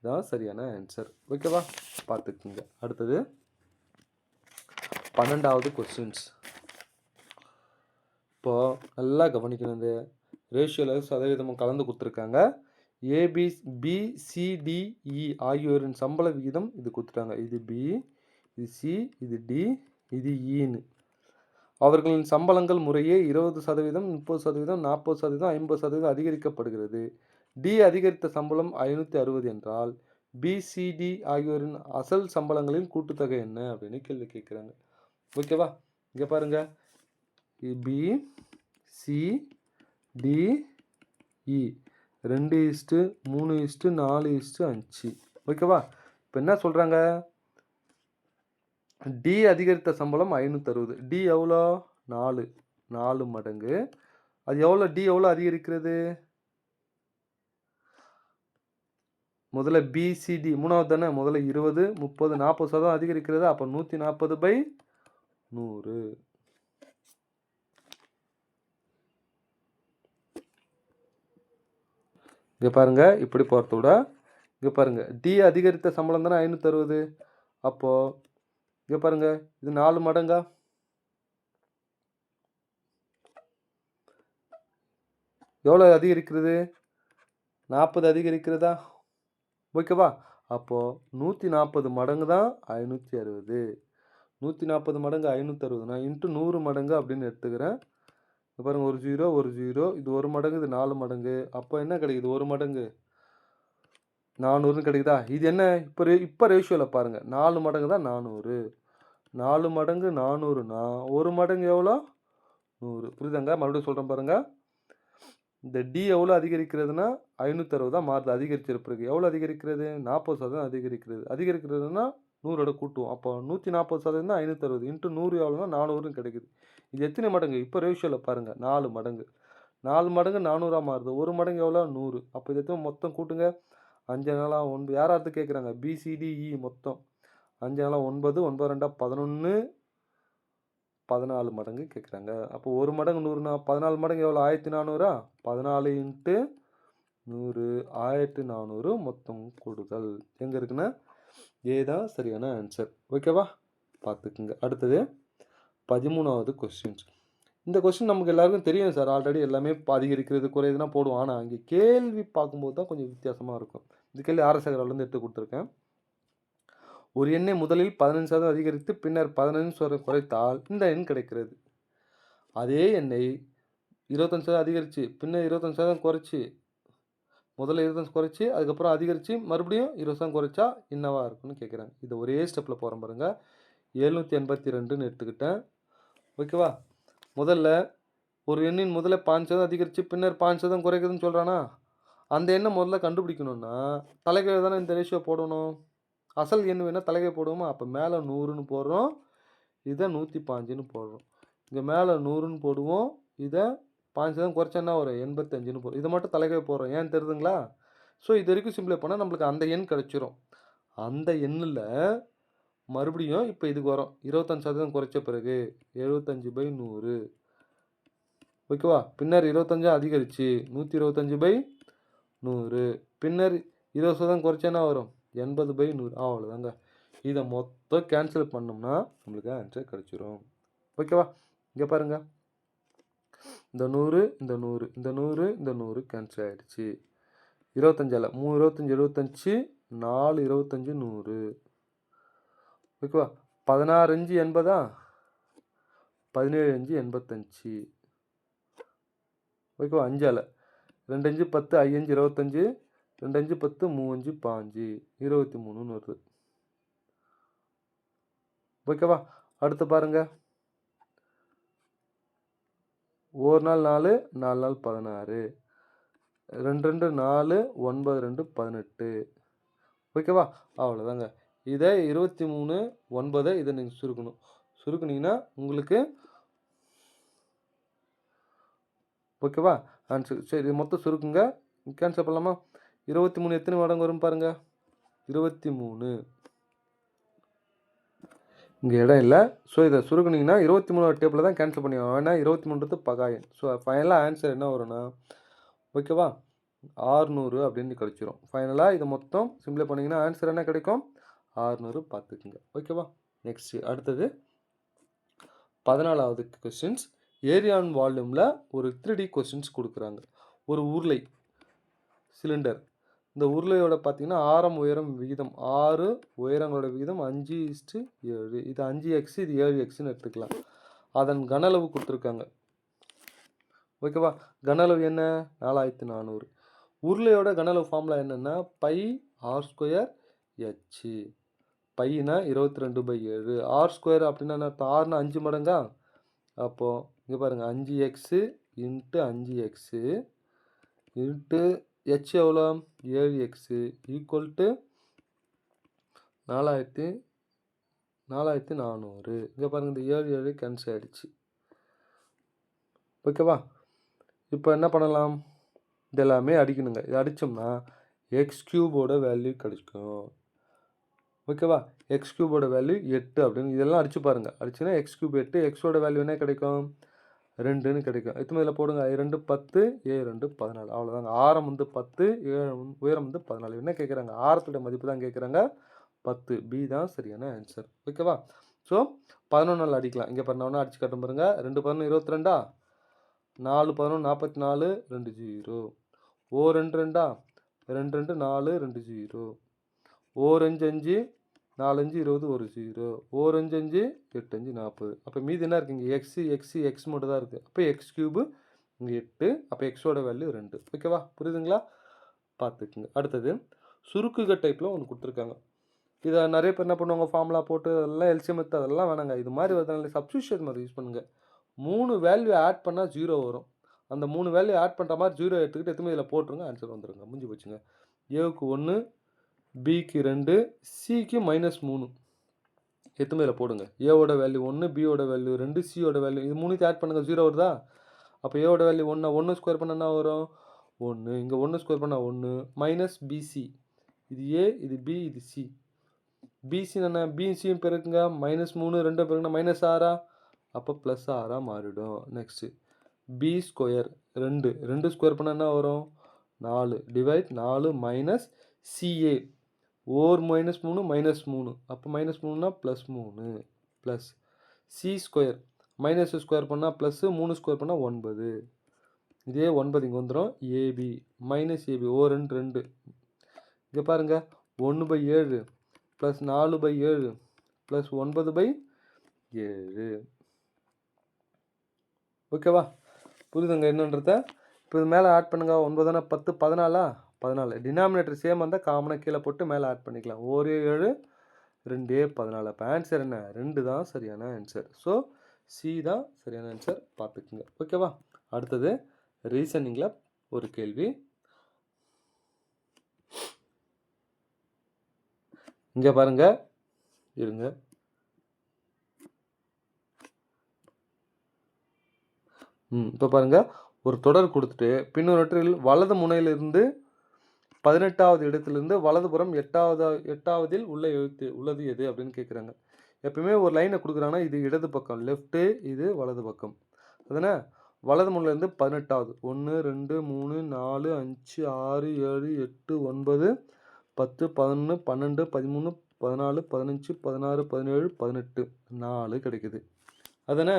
இதான் சரியான ஆன்சர். ஓகேவா? பார்த்துக்குங்க. அடுத்தது 12வது கொஸ்டின்ஸ். இப்போது நல்லா கவனிக்கணும். இந்த ரேஷியோவில் சதவீதமும் கலந்து கொடுத்துருக்காங்க. BCDE ஆகியோரின் சம்பள விகிதம் இது கொடுத்துட்டாங்க. இது B, இது C, இது D, இது Eன்னு. அவர்களின் சம்பளங்கள் முறையே 20%, 30%, 40%, 50% அதிகரிக்கப்படுகிறது. D அதிகரித்த சம்பளம் 560 என்றால் BCD ஆகியோரின் அசல் சம்பளங்களின் கூட்டுத்தொகை என்ன அப்படின்னு கேள்வி கேட்குறாங்க. ஓகேவா? இங்கே பாருங்க, BCDE 2:3:4:5. ஓகேவா? இப்போ என்ன சொல்கிறாங்க? டி அதிகரித்த சம்பளம் 560. டி எவ்வளோ? 4 மடங்கு. அது எவ்வளோ? டி எவ்வளோ அதிகரிக்கிறது? முதல்ல BCD 3வது தானே. முதல்ல 20, 30, 40% அதிகரிக்கிறது. அப்போ 140/100. இங்கே பாருங்க, இப்படி போகிறத விட இங்கே பாருங்க, டி அதிகரித்த சம்பளம் தானே 560. அப்போது இங்கே பாருங்க, இது 4 மடங்கா? எவ்வளோ அதிகரிக்கிறது? 40 அதிகரிக்கிறதா? ஓகேவா? அப்போது 140 மடங்கு தான் 560. 140 மடங்கு 560 நான் இன்ட்டு 100 மடங்கு அப்படின்னு எடுத்துக்கிறேன். இப்போ பாருங்கள், ஒரு 0 ஒரு 0, இது 1 மடங்கு, இது 4 மடங்கு. அப்போ என்ன கிடைக்குது? 1 மடங்கு 400ன்னு கிடைக்குதா? இது என்ன இப்போ ரேஷியோவில் பாருங்கள், 4 மடங்கு தான் 400. 4 மடங்கு 400னா 1 மடங்கு எவ்வளோ? 100. புரியுதாங்க? மறுபடியும் சொல்கிறேன் பாருங்கள். இந்த டி எவ்வளோ அதிகரிக்கிறதுனா 560 தான் மாறுது. அதிகரிச்சிருப்பிருக்கு. எவ்வளோ அதிகரிக்கிறது? 40% அதிகரிக்கிறது. அதிகரிக்கிறதுனா 100ஓட கூட்டுவோம். அப்போ 140% தான் 560 இன்ட்டு 100 எவ்வளோனா 400ன்னு கிடைக்குது. இது எத்தனை மடங்கு? இப்போ ரேஷியோவில் பாருங்கள், 4 மடங்கு. 4 மடங்கு 400ஆக மாறுது. 1 மடங்கு எவ்வளோ? 100. அப்போ இது எத்தனை மொத்தம் கூட்டுங்க. 5 நாளா 9. யாராவது கேட்குறாங்க? BCDE மொத்தம் 5 நாளா 9, 9 2 11, 14 மடங்கு கேட்குறாங்க. அப்போ 1 மடங்கு 100னா 14 மடங்கு எவ்வளோ? 1400. 14 × 100 1400 மொத்தம் கூடுதல் எங்கே இருக்குன்னா ஏ தான் சரியான ஆன்சர். ஓகேவா? பார்த்துக்குங்க. அடுத்தது 13வது கொஸ்டின்ஸ். இந்த கொஸ்டின் நமக்கு எல்லாருக்கும் தெரியும் சார். ஆல்ரெடி எல்லாமே அதிகரிக்கிறது குறையுதுன்னா போடுவோம். ஆனால் அங்கே கேள்வி பார்க்கும்போது தான் கொஞ்சம் வித்தியாசமாக இருக்கும். இந்த கேள்வி ஆர்எஸ்ஆர்லேருந்து எடுத்து கொடுத்துருக்கேன். ஒரு எண்ணை முதலில் 15% அதிகரித்து பின்னர் 15% குறைத்தால் இந்த எண் கிடைக்கிறது. அதே எண்ணை 25% அதிகரித்து பின்னர் 25% குறைச்சி, முதல்ல 25 குறைச்சி அதுக்கப்புறம் அதிகரித்து மறுபடியும் 20% குறைச்சா என்னவா இருக்குன்னு கேட்குறாங்க. இது ஒரே ஸ்டெப்பில் போகிறோம் பாருங்க. 782ன்னு எடுத்துக்கிட்டேன். ஓகேவா? முதல்ல ஒரு எண்ணின் முதல்ல 5% அதிகரித்து பின்னர் 5% குறைக்குதுன்னு சொல்கிறானா, அந்த எண்ணை முதல்ல கண்டுபிடிக்கணும்னா தலைகீழ தானே இந்த ரேஷியோ போடணும். அசல் எண் வேணால் தலைகீழ போடுவோமா? அப்போ மேலே 100ன்னு போடுறோம், இதை 105ன்னு போடுறோம். இங்கே மேலே 100ன்னு போடுவோம், இதை 5% குறைச்சா என்ன வரும்? 85ன்னு போடுறோம். இதை மட்டும் தலைகீழ போடுறோம். ஏன் தெரியுதுங்களா? ஸோ இது வரைக்கும் சிம்பிளை பண்ணால் நம்மளுக்கு அந்த எண் கிடச்சிரும். அந்த எண்ணில் மறுபடியும் இப்போ இதுக்கு வரும். 25% குறைச்ச பிறகு 75/100. ஓகேவா? பின்னர் 25 அதிகரிச்சு 125/100. பின்னர் 20% குறைச்சா என்ன வரும்? 80/100. அவ்வளோதாங்க. இதை மொத்தம் கேன்சல் பண்ணோம்னா நம்மளுக்கு ஆன்சர் கிடச்சிரும். ஓகேவா? இங்கே பாருங்கள், இந்த 100 இந்த 100 இந்த 100 இந்த 100 கேன்சல் ஆகிடுச்சு. 25 3 25 75 4 25 100. ஓகேவா? 16 5 80. 17 5 85. ஓகேவா? 5 2 5 10 5 25 2 5 10 3 5 5 23ன்னு வருது. ஓகேவா? அடுத்து பாருங்க. 1 நாள் 4, 4 நாள் 16. 2 2 4, 9 2 18. ஓகேவா? அவ்வளோதாங்க. இதை 23 9 இதை நீங்கள் சுருக்கணும். சுருக்குனீங்கன்னா உங்களுக்கு ஓகேவா? ஆன்சர். சரி, இது மொத்தம் சுருக்குங்க. கேன்சல் பண்ணலாமா? 23 எத்தனை மடங்கு வரும் பாருங்க. 23. இங்கே இடம் இல்லை. ஸோ இதை சுருக்குனீங்கன்னா 23 டேபிளில் தான் கேன்சல் பண்ணி ஏன்னா 23 பகாயன். ஸோ ஃபைனலாக ஆன்சர் என்ன வரும்னா ஓகேவா 600 அப்படின்னு கிடைச்சிரும். ஃபைனலாக இது மொத்தம் சிம்பிளை பண்ணிங்கன்னா ஆன்சர் என்ன கிடைக்கும்? 600 பார்த்துக்குங்க. ஓகேவா? நெக்ஸ்ட் அடுத்தது 14வது கொஸ்டின்ஸ். ஏரியா அண்ட் வால்யூமில் ஒரு 3D கொஸ்டின்ஸ் கொடுக்குறாங்க. ஒரு உருளை சிலிண்டர். இந்த உருளையோட பார்த்தீங்கன்னா ஆரம் உயரம் விகிதம் 6, உயரங்களோட விகிதம் 5:7. இது 5x, இது 7xன்னு எடுத்துக்கலாம். அதன் கன அளவு கொடுத்துருக்காங்க. ஓகேவா? கன அளவு என்ன? 4400. உருளையோட கன அளவு ஃபார்முலா என்னென்னா பை ஆர் ஸ்கொயர் h. பைனா 22/7. ஆர் ஸ்கொயர் அப்படின்னா என்ன? ஆறுனா 5 மடங்கா? அப்போது இங்கே பாருங்கள் 5x into 5x into h எவ்வளோ? 7x equal to 4400. இங்கே பாருங்கள் இந்த 7 கேன்சல் ஆகிடுச்சு. ஓகேவா? இப்போ என்ன பண்ணலாம்? இதெல்லாமே அடிக்கணுங்க. இது அடித்தோம்னா எக்ஸ் கியூபோட வேல்யூ கிடைக்கும். ஓகேவா? எக்ஸ் கியூபோட வேல்யூ 8 அப்படின்னு இதெல்லாம் அடிச்சு பாருங்கள். அடிச்சுன்னா எக்ஸ் கியூப் 8, எக்ஸோட வேல்யூ என்ன கிடைக்கும்? 2ன்னு கிடைக்கும். எத்தனை இதில் போடுங்க. 2 10, 2 14. அவ்வளோதாங்க. ஆரம் வந்து 10, உயரம் வந்து 14. என்ன கேட்குறாங்க? ஆரத்தோட மதிப்பு தான் கேட்குறாங்க. 10. பி தான் சரியான ஆன்சர். ஓகேவா? ஸோ 11 அடிக்கலாம். இங்கே பாருங்க அடிச்சு காட்டும் பாருங்க. 2 11 22, 4 11 44, 2 0. ஓ 2 2, 2 2 4, 2 0. ஓ 5 5, 4 5 20, 1 0. ஓர் 5 5, 8 5 40. அப்போ மீதி என்ன இருக்குங்க? எக்ஸ் மட்டும் தான் இருக்குது. அப்போ எக்ஸ் கியூபு இங்கே 8. அப்போ எக்ஸோட வேல்யூ 2. ஓகேவா? புரியுதுங்களா? பார்த்துக்குங்க. அடுத்தது சுருக்குக டைப்பில் ஒன்று கொடுத்துருக்காங்க. இதை நிறைய பேர் என்ன பண்ணுவாங்க? ஃபார்முலா போட்டு அதெல்லாம் எல்சிஎம் எடுத்து அதெல்லாம் வேணாங்க. இது மாதிரி வரதுனால சப்ஸ்டியூஷன் மாதிரி யூஸ் பண்ணுங்கள். 3 வேல்யூ ஆட் பண்ணால் 0 வரும். அந்த 3 வேல்யூ ஆட் பண்ணுற மாதிரி 0 எடுத்துக்கிட்டு எத்தனை இதில் போட்டுருங்க. ஆன்சர் வந்துடுங்க. முடிஞ்சு போச்சுங்க. ஏவுக்கு 1, பிக்கு 2, சிக்கு -3. எத்தனை இதில் போடுங்க. ஏவோட வேல்யூ 1, பியோட வேல்யூ 2, சியோட வேல்யூ இது 3 ஆட் பண்ணுங்கள். 0 வருதா? அப்போ ஏவோட வேல்யூ 1 ஸ்கொயர் பண்ண என்ன வரும்? 1. இங்கே 1 ஸ்கொயர் பண்ணால் 1 மைனஸ் பிசி. இது ஏ, இது பி, இது சி. பிசி என்ன? பிசியும் பெருக்குங்க. -3 2 பெருக்குனா -6. அப்போ +6 மாறிடும். நெக்ஸ்ட்டு பி ஸ்கொயர் 2 ஸ்கொயர் பண்ணால் என்ன வரும்? 4 டிவைட் 4 மைனஸ் சிஏ ஓர் -3 -3. அப்போ -3னா +3 plus c square minus square பண்ணால் ப்ளஸ்ஸு 3 ஸ்கொயர் பண்ணால் 9. இதே 9 இங்கே வந்துடும். ஏபி மைனஸ் ஏபி ஓ 2 2. இங்கே பாருங்கள் 1/7 ப்ளஸ் 4/7 ப்ளஸ் 9/7. ஓகேவா? புரியுதுங்க என்னன்றத? இப்போ இது மேலே ஆட் பண்ணுங்க. 9 10 14. 14 டினாமினேட்டர் சேம் வந்தால் காமனாக கீழே போட்டு மேலே ஆட் பண்ணிக்கலாம். 1 7 2 14. அப்போ ஆன்சர் என்ன? 2 தான் சரியான ஆன்சர். ஸோ சி தான் சரியான ஆன்சர். பார்த்துக்குங்க. ஓகேவா? அடுத்தது ரீசனிங்கில் ஒரு கேள்வி. இங்கே பாருங்க. இருங்க. இப்போ பாருங்க. ஒரு தொடர் கொடுத்துட்டு பின்னொற்றில் வலது முனையிலிருந்து 18வது இடத்திலிருந்து வலதுபுறம் 8வதில் உள்ள எழுத்து உள்ளது எது அப்படின்னு கேட்குறாங்க. எப்பவுமே ஒரு லைனை கொடுக்குறாங்கன்னா இது இடது பக்கம் லெஃப்ட்டு, இது வலது பக்கம். அதனால் வலது முனையிலேருந்து 18வது 1 2 3 4 5 6 7 8 9 10 11 12 13 14 15 16 17 18 4 கிடைக்குது. அதானே?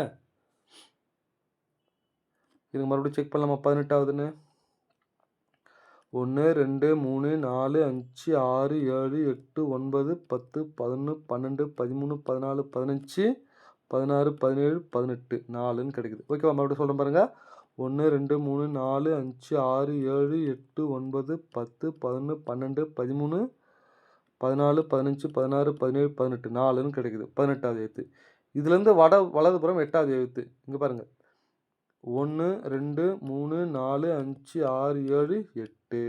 இதுக்கு மறுபடியும் செக் பண்ணலாமா? 18வதுன்னு 1 2 3 4 5 6 7 8 9 10 11 12 13 14 15 16 17 18 4ன்னு கிடைக்குது. ஓகேவா? மறுபடியும் சொல்கிறேன் பாருங்கள். 1 2 3 4 5 6 7 8 9 10 11 12 13 14, 15, 16, 17, 18 4ன்னு கிடைக்குது. 18வது எழுத்து. இதுலேருந்து வலதுபுறம் 8வது எழுத்து. இங்க பாருங்க. 1, 2, 3, 4, 5, 6, 7, 8.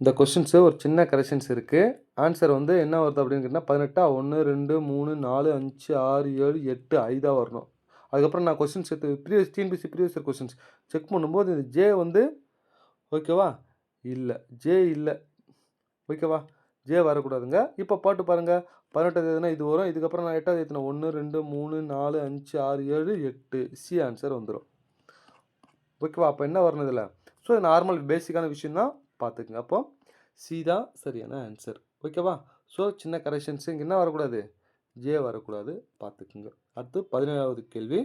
இந்த கொஸ்டின்ஸ் ஒரு சின்ன கரெக்ஷன்ஸ் இருக்கு. ஆன்சர் வந்து என்ன வருது அப்படின்னு கேட்டீங்கன்னா 18 1, 2, 3, 4, 5, 6, 7, 8 5 வரணும். அதுக்கப்புறம் நான் கொஸ்டின்ஸ் எடுத்து TNPSC previous year questions check பண்ணும்போது இந்த ஜே வந்து ஓகேவா இல்லை, ஜே இல்லை, ஓகேவா, ஜே வரக்கூடாதுங்க. இப்போ பாட்டு பாருங்க, 18வது எதுனா இது வரும். இதுக்கப்புறம் நான் 8வது எத்தனை 1, 2, 3, 4, 5, 6, 7, 8 சி ஆன்சர் வந்துடும். ஓகேவா, அப்போ என்ன வரணும் இதில்? ஸோ நார்மல் பேசிக்கான விஷயம் தான் பார்த்துக்குங்க. அப்போ சி தான் சரியான ஆன்சர். ஓகேவா, ஸோ சின்ன கரெக்ஷன்ஸ் இங்கே என்ன வரக்கூடாது, ஜே வரக்கூடாது, பார்த்துக்குங்க. அடுத்து 17வது கேள்வி.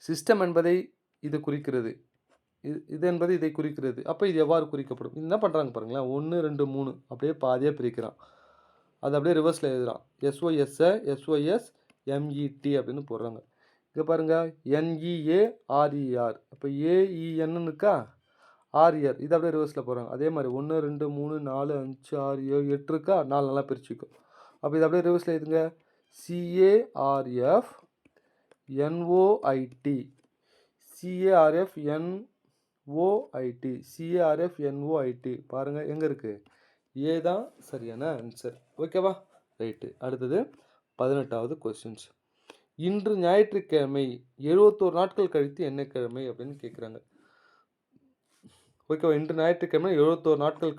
சிஸ்டம் என்பதை இது குறிக்கிறது, இது என்பது இதை குறிக்கிறது. அப்போ இது எவ்வாறு குறிக்கப்படும்? என்ன பண்ணுறாங்க பாருங்களேன், 1, 2, 3 அப்படியே பாதியாக பிரிக்கிறான். அது அப்படியே ரிவர்ஸில் எழுதுறான். எஸ்ஒஎஸ்ஸை எஸ்ஒஎஸ் எம்இடி அப்படின்னு போடுறாங்க. இங்கே பாருங்கள், என்இஏஆர்இஆர். அப்போ ஏஇஎன்னு இருக்கா, ஆர்இஆர். இது அப்படியே ரிவர்ஸில் போடுறாங்க. அதே மாதிரி 1, 2, 3, 4, 5, 6, 7, 8 இருக்கா, 4 நல்லா பிரிச்சுக்கும். அப்போ இது அப்படியே ரிவர்ஸில் எழுதுங்க. சிஏஆர்எஃப் என்ஓஐடி, சிஏஆர்எஃப் என்ஓஐடி, சிஏஆர்எஃப் என்ஓஐடி. பாருங்கள் எங்கே இருக்குது, ஏ தான் சரியான ஆன்சர். ஓகேவா, ரைட்டு. அடுத்தது 18வது கொஸ்டின்ஸ். இன்று ஞாயிற்றுக்கிழமை 71 நாட்கள் கழித்து என்ன கிழமை அப்படின்னு கேட்குறாங்க. ஓகேவா, இன்று ஞாயிற்றுக்கிழமை 71 நாட்கள்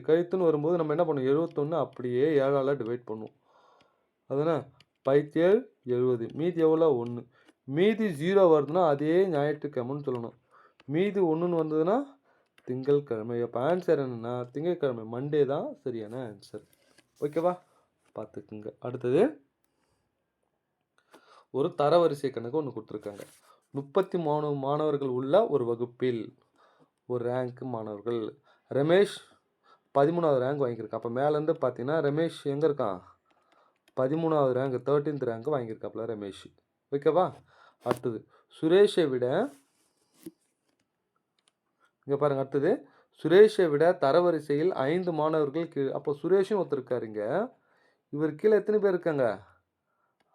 கழித்துன்னு வரும்போது நம்ம என்ன பண்ணுவோம், 71 அப்படியே 7ஆல் டிவைட் பண்ணுவோம். அதுதானே 17 70, மீதி எவ்வளோ 1. மீதி 0 வருதுன்னா அதே ஞாயிற்றுக்கிழமைன்னு சொல்லணும். மீதி 1ன்னு வந்ததுன்னா திங்கட்கிழமை. அப்போ ஆன்சர் என்னென்னா திங்கட்கிழமை, மண்டே தான் சரியான ஆன்சர். ஓகேவா, பார்த்துக்குங்க. அடுத்தது ஒரு தரவரிசை கணக்கு ஒன்று கொடுத்துருக்காங்க. 33 மாணவர்கள் உள்ள ஒரு வகுப்பில் ஒரு ரேங்க் மாணவர்கள். ரமேஷ் 13வது ரேங்க் வாங்கியிருக்கான். அப்போ மேலேருந்து பார்த்தீங்கன்னா ரமேஷ் எங்கே இருக்கான், 13வது ரேங்க் 13th ரேங்க் வாங்கியிருக்காப்புல ரமேஷ். ஓகேவா, அடுத்தது சுரேஷை விட, இங்கே பாருங்கள், அடுத்தது சுரேஷை விட தரவரிசையில் 5 மாணவர்கள் கீழே. அப்போ சுரேஷும் ஒருத்தருக்காருங்க, இவர் கீழே எத்தனை பேர் இருக்காங்க,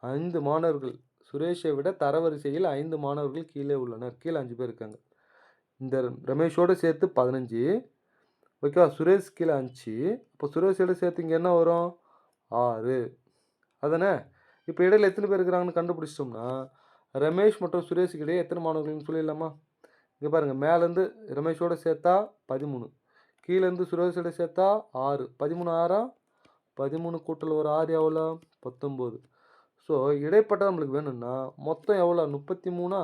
5 மாணவர்கள். சுரேஷை விட தரவரிசையில் 5 மாணவர்கள் கீழே உள்ளனர். கீழே 5 பேர் இருக்காங்க. இந்த ரமேஷோடு சேர்த்து 15. ஓகேவா, சுரேஷ் கீழே 5. அப்போ சுரேஷோடு சேர்த்து இங்கே என்ன வரும், 6. அதானே. இப்போ இடையில எத்தனை பேர் இருக்கிறாங்கன்னு கண்டுபிடிச்சிட்டோம்னா ரமேஷ் மற்றும் சுரேஷுக்கு இடையே எத்தனை மாணவர்கள்னு சொல்லிடலாமா. இங்கே பாருங்கள், மேலேருந்து ரமேஷோடு சேர்த்தா 13, கீழேருந்து சுரேஷோடு சேர்த்தா 6. 13 6, 13 கூட்டல் ஒரு 6 எவ்வளோ, 19. ஸோ இடைப்பட்ட நம்மளுக்கு வேணும்னா மொத்தம் எவ்வளோ, 33.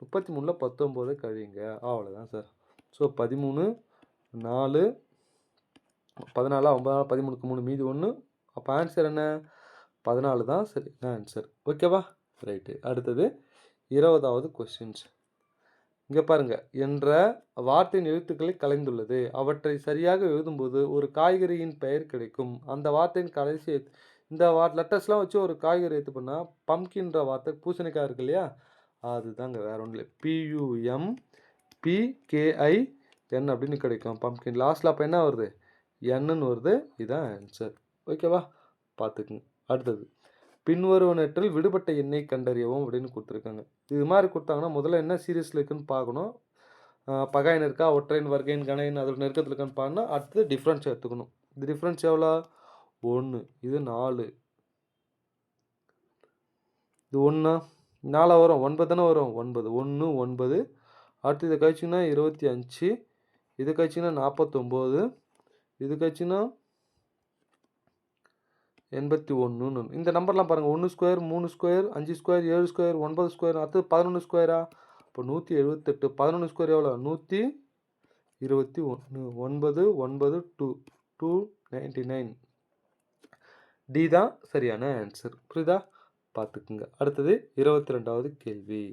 33ல் 19 கழிங்க, அவ்வளோதான் சார். ஸோ 13 4 14 9 13க்கு 3 மீதி 1. அப்போ ஆன்சர் என்ன, 14 தான் சரி ஆன்சர். ஓகேவா, ரைட்டு. அடுத்தது 20வது கொஸ்டின்ஸ். இங்கே பாருங்கள், என்ற வார்த்தையின் எழுத்துக்களை கலைந்துள்ளது. அவற்றை சரியாக எழுதும்போது ஒரு காய்கறியின் பெயர் கிடைக்கும். அந்த வார்த்தையின் கடைசி இந்த லெட்டர்ஸ்லாம் வச்சு ஒரு காய்கறி எடுத்து பண்ணால் பம்கின்ற வார்த்தை, பூசணிக்காய் இருக்கு இல்லையா, அதுதாங்க, வேறு ஒன்றும் இல்லை. PUMPKIN அப்படின்னு கிடைக்கும் பம்கின். லாஸ்ட்டில் அப்போ என்ன வருது, என்னன்னு வருது. இதுதான் ஆன்சர். ஓகேவா, பார்த்துக்குங்க. அடுத்தது பின்வருவனற்றில் விடுபட்ட எண்ணை கண்டறியவும் அப்படின்னு கொடுத்துருக்காங்க. இது மாதிரி கொடுத்தாங்கன்னா முதல்ல என்ன சீரியஸில் இருக்குன்னு பார்க்கணும். பகாயின் இருக்கா, ஒற்றையின் வர்க்கையின் கணையின் அதோட நெருக்கத்தில் இருக்கான்னு பார்க்கணும். அடுத்தது டிஃப்ரென்ஸ் எடுத்துக்கணும். இது டிஃப்ரென்ஸ் எவ்வளோ, 1, இது 4, இது 1 4 வரும், 9 தானே வரும், 9 1 9. அடுத்து இதை கழிச்சிங்கன்னா 25, இது கழிச்சிங்கன்னா 49, இது கழிச்சிங்கன்னா 81. இந்த நம்பர்லாம் பாருங்கள், 1 square 3 square 5 square 7 square 9 square, அடுத்து 11 ஸ்கொயரா. இப்போ 178. 11 ஸ்கொயர் எவ்வளோ, 121. 9 2 299. டி தான் சரியான ஆன்சர். புரியுதா, பார்த்துக்குங்க. அடுத்தது 22வது கேள்வி.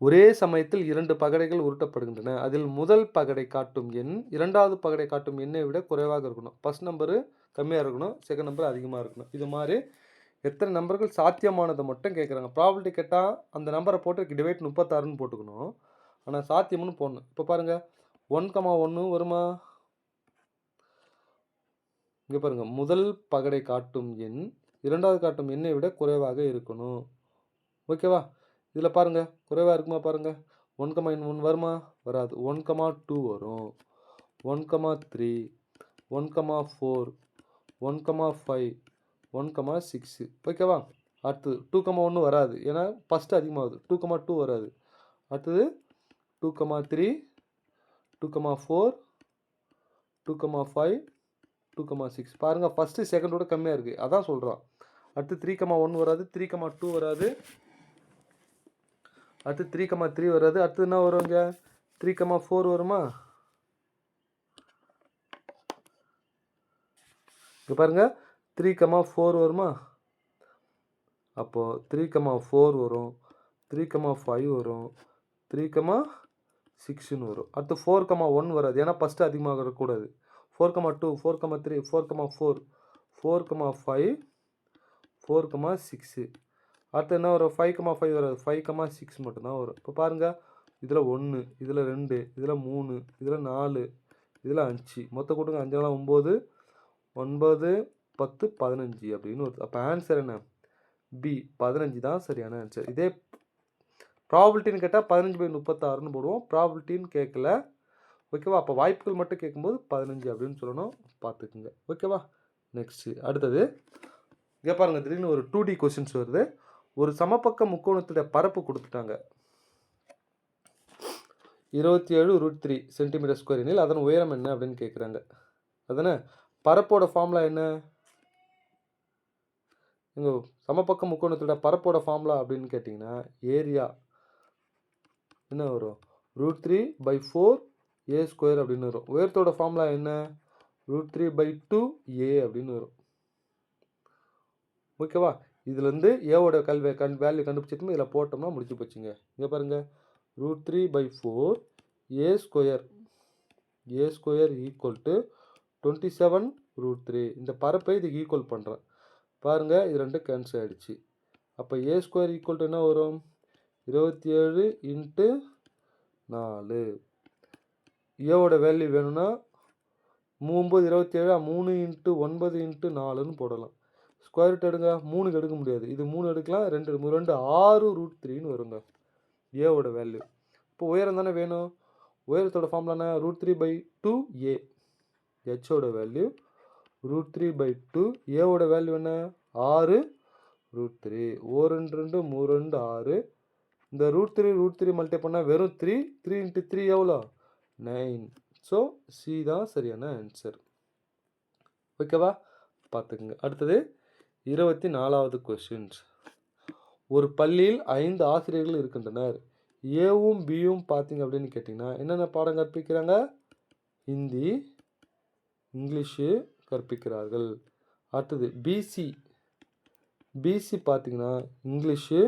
ஒரே சமயத்தில் 2 பகடைகள் உருட்டப்படுகின்றன. அதில் முதல் பகடை காட்டும் எண் 2வது பகடை காட்டும் எண்ணை விட குறைவாக இருக்கணும். ஃபர்ஸ்ட் நம்பரு கம்மியாக இருக்கணும், செகண்ட் நம்பர் அதிகமாக இருக்கணும். இது மாதிரி எத்தனை நம்பர்கள் சாத்தியமானதை மட்டும் கேட்குறாங்க. ப்ராபபிலிட்டி கேட்டால் அந்த நம்பரை போட்டு டிவைட் 36ன்னு போட்டுக்கணும். ஆனால் சாத்தியம்னு போடணும். இப்போ பாருங்கள் 1,1 வருமா? இங்கே பாருங்கள், முதல் பகடை காட்டும் எண் இரண்டாவது காட்டும் எண்ணை விட குறைவாக இருக்கணும். ஓகேவா? இதில் பாருங்கள் குறைவாக இருக்குமா பாருங்கள். 1,1 வருமா? வராது. 1,2 வரும். 1,3 1,4 1,5 1,6. ஓகேவா? அடுத்தது 2,1 வராது, ஏன்னா ஃபஸ்ட்டு அதிகமாகுது. 2,2 வராது. அடுத்தது 2,3 2,4 2,5 2,6. பாருங்கள் ஃபஸ்ட்டு செகண்டோட கம்மியாக இருக்குது, அதான் சொல்கிறோம். அடுத்து 3,1 வராது, 3,2 வராது, அடுத்து 3,3 வராது. அடுத்து என்ன வரும்? இங்கே 3,4 வருமா? இங்கே பாருங்கள் 3,4 வருமா? அப்போது 3,4 வரும், 3,5 வரும், 3,6ன்னு வரும். அடுத்து 4,1 வராது, ஏன்னா ஃபஸ்ட்டு அதிகமாக இருக்கக்கூடாது. 4,2 4,3 4,4 4,5 4,6. அடுத்து என்ன வரும்? 5,5 வராது, 5,6 மட்டும்தான் வரும். இப்போ பாருங்கள், இதில் 1 இதில் 2 இதில் 3 இதில் 4 இதில் 5 மொத்தம் கூட்டுங்க. 5 9 9 10 15 அப்படின்னு வருது. அப்போ ஆன்சர் என்ன? பி 15 தான் சரியான ஆன்சர். இதே ப்ராபபிலிட்டின்னு கேட்டால் 15/36ன்னு போடுவோம். ப்ராபபிலிட்டின்னு கேட்கல. ஓகேவா? அப்போ வாய்ப்புகள் மட்டும் கேட்கும்போது 15 அப்படின்னு சொல்லணும், பார்த்துக்குங்க. ஓகேவா? நெக்ஸ்ட்டு அடுத்தது இங்கே பாருங்கள், திடீர்னு ஒரு 2D கொஸ்டின்ஸ் வருது. ஒரு சமபக்க முக்கோணத்துடைய பரப்பு கொடுத்துட்டாங்க 27√3 சென்டிமீட்டர் ஸ்கொயர் எனில் அதன் உயரம் என்ன அப்படின்னு கேட்குறாங்க. அதானே? பரப்போட ஃபார்முலா என்ன? இங்கே சமபக்க முக்கோணத்தோட பரப்போட ஃபார்முலா அப்படின்னு கேட்டிங்கன்னா ஏரியா என்ன வரும்? √3/4 a² அப்படின்னு வரும். உயரத்தோட ஃபார்முலா என்ன? √3/2 a அப்படின்னு வரும். ஓகேவா? இதுலேருந்து ஏவோட வேல்யூ கண்டுபிடிச்சிட்டு இதில் போட்டோம்னா முடிச்சு போச்சுங்க. இங்கே பாருங்கள், √3/4 a² ஈக்குவல் டு 27√3. இந்த பரப்பை இதுக்கு ஈக்குவல் பண்ணுறேன். பாருங்கள், இது ரெண்டு கேன்சல் ஆகிடுச்சு. அப்போ a² ஈக்குவல் டு என்ன வரும்? 27 × 4. ஏவோட வேல்யூ வேணும்னா 3 27 3 × 9 × 4ன்னு போடலாம். ஸ்கொயர் ரூட் எடுங்க, 3 எடுக்க முடியாது, இது 3 எடுக்கலாம், 2 2 6√3ன்னு வருங்க ஏவோட வேல்யூ. இப்போ உயரம் தானே வேணும். உயரத்தோட ஃபார்முலா என்ன? √3/2 a. ஹெச்சோட வேல்யூ √3/2. ஏவோட வேல்யூ என்ன? 6√3. 1 2 3 2 6. இந்த √3 மல்டிப்ளை பண்ணால் வெறும் 3 3 × 3 எவ்வளோ? 9. ஸோ சி தான் சரியான ஆன்சர். ஓகேவா? பார்த்துக்குங்க. அடுத்தது 24வது கொஸ்டின்ஸ். ஒரு பள்ளியில் 5 ஆசிரியர்கள் இருக்கின்றனர். ஏவும் பியும் பார்த்தீங்க அப்படின்னு கேட்டிங்கன்னா என்னென்ன பாடம் கற்பிக்கிறாங்க? ஹிந்தி, இங்கிலீஷு கற்பிக்கிறார்கள். அடுத்தது பிசி பார்த்தீங்கன்னா இங்கிலீஷு,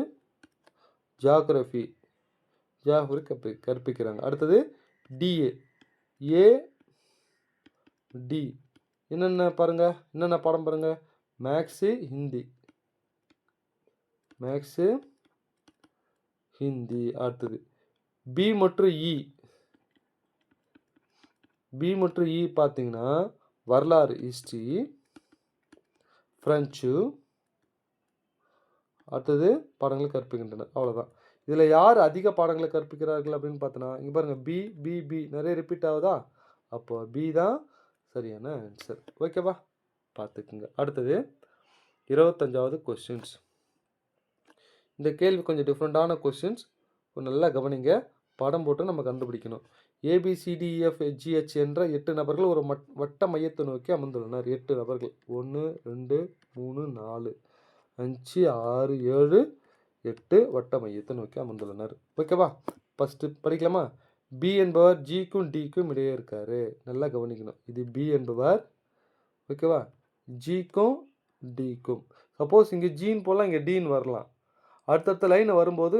ஜியாகிரஃபி கற்பிக்கிறாங்க. அடுத்தது டி என்னென்ன பாருங்கள், என்னென்ன பாடம் பாருங்கள்? மேக்ஸு, ஹிந்தி. அடுத்தது பி மற்றும் இ பார்த்தீங்கன்னா வரலாறு, ஹிஸ்ட்ரி, ஃப்ரெஞ்சு. அடுத்தது பாடங்களை கற்பிக்கின்றனர். அவ்வளோதான். இதில் யார் அதிக பாடங்களை கற்பிக்கிறார்கள் அப்படின்னு பார்த்தோன்னா இங்கே பாருங்கள், பி நிறைய ரிப்பீட் ஆகுதா? அப்போ பி தான் சரியான ஆன்சர். ஓகேவா? பார்த்துக்குங்க. அடுத்தது 25வது கொஸ்டின்ஸ். இந்த கேள்வி கொஞ்சம் டிஃப்ரெண்ட்டான கொஸ்டின்ஸ், கொஞ்சம் நல்லா கவனிங்க. படம் போட்டு நம்ம கண்டுபிடிக்கணும். ABCDEFGH என்ற 8 நபர்கள் ஒரு வட்ட மையத்தை நோக்கி அமர்ந்துள்ளனர். 8 நபர்கள், 1 2 3 4 5 6 7 8 வட்ட மையத்தை நோக்கி அமர்ந்துள்ளனர். ஓகேவா? ஃபஸ்ட்டு படிக்கலாமா? பி என்பவர் ஜிக்கும் டிக்கும் இடையே இருக்காரு. நல்லா கவனிக்கணும். இது பி என்பவர், ஓகேவா, ஜிக்கும் டிக்கும். சப்போஸ் இங்கே ஜின்னு போடலாம், இங்கே டின்னு வரலாம். அடுத்தடுத்த லைன் வரும்போது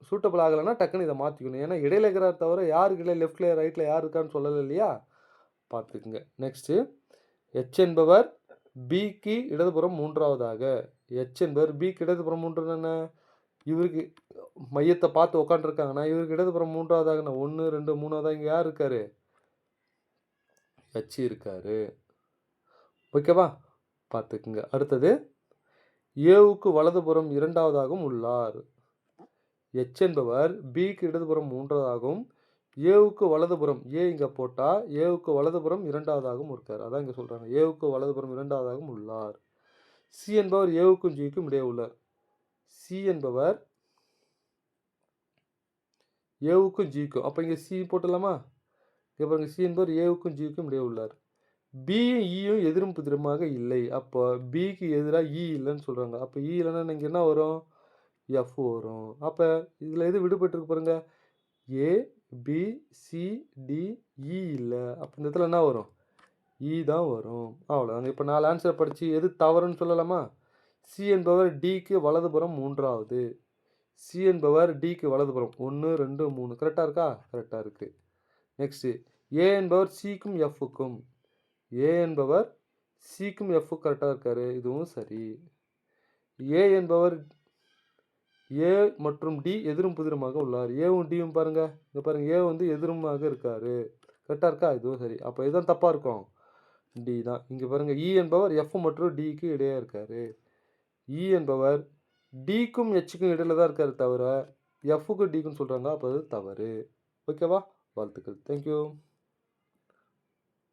சூட்டபிள் ஆகலைன்னா டக்குன்னு இதை மாற்றிக்கணும். ஏன்னா இடையில இருக்கிறார் தவிர யாருக்கு இல்லை, லெஃப்டில் ரைட்டில் யார் இருக்கான்னு சொல்லலை இல்லையா? பார்த்துக்குங்க. நெக்ஸ்ட்டு ஹெச் என்பவர் பிக்கு இடதுபுறம் 3வதாக. ஹெச் என்பவர் பிக்கு இடதுபுறம் 3 என்ன? இவருக்கு மையத்தை பார்த்து உட்காந்துருக்காங்கன்னா இவருக்கு இடதுபுறம் 3வதாக 1, 2, 3வதா இங்கே யார் இருக்காரு? எச் இருக்காரு. ஓகேவா? பார்த்துக்குங்க. அடுத்தது ஏவுக்கு வலதுபுறம் 2வதாகவும் உள்ளார். எச் என்பவர் பிக்கு இடதுபுறம் 3வதாகவும் ஏவுக்கு வலதுபுறம் இங்கே போட்டால் ஏவுக்கு வலதுபுறம் 2வதாகவும் இருக்கார். அதான் இங்கே சொல்கிறாங்க. ஏவுக்கு வலதுபுறம் 2வதாகவும் உள்ளார். சி என்பவர் ஏவுக்கும் ஜிக்கும் இடையே உள்ளார். சி என்பவர் ஏவுக்கும் ஜிக்கும். அப்போ இங்கே சி போட்டுடலாமா? இங்கே பாருங்க, சி என்பவர் ஏவுக்கும் ஜிக்கும் இடையே உள்ளார். பியும் ஈயும் எதிரும் புதிருமாக இல்லை. அப்போ பிக்கு எதிராக இ இல்லைன்னு சொல்கிறாங்க. அப்போ இ இல்லைன்னா இங்கே என்ன வரும்? எஃப் வரும். அப்போ இதில் எது விடுபட்டுருக்கு பாருங்க, ஏ பி சி டி இ இல்லை. அப்போ இந்த இடத்துல என்ன வரும்? இ தான் வரும். அவ்வளோதாங்க. இப்போ 4 ஆன்சர் படித்து எது தவறுன்னு சொல்லலாமா? சி என்பவர் டிக்கு வலதுபுறம் 3வது. சி என்பவர் டிக்கு வலதுபுறம் 1, 2, 3 கரெக்டாக இருக்கா? கரெக்டாக இருக்குது. நெக்ஸ்ட்டு ஏ என்பவர் சிக்கும் எஃப்க்கும். ஏ என்பவர் சிக்கும் எஃப்க்கும் கரெக்டாக இருக்காரு. இதுவும் சரி. ஏ என்பவர் ஏ மற்றும் டி எதிரும் புதிருமாக உள்ளார். ஏவும் டியும் பாருங்க, இங்கே பாருங்க, ஏ வந்து எதிருமாக இருக்காரு. கரெக்டாக இருக்கா? இதுவும் சரி. அப்போ இதுதான் தப்பாக இருக்கும். டி தான். இங்கே பாருங்க, இ என்பவர் எஃப் மற்றும் டிக்கு இடையே இருக்காரு. இ என்பவர் டிக்கும் ஹெச்சுக்கும் இடையில தான் இருக்காரு தவிர எஃப்க்கும் டிக்கும் சொல்கிறாங்க. அப்போ அது தவறு. ஓகேவா? வாழ்த்துக்கள். தேங்க்யூ.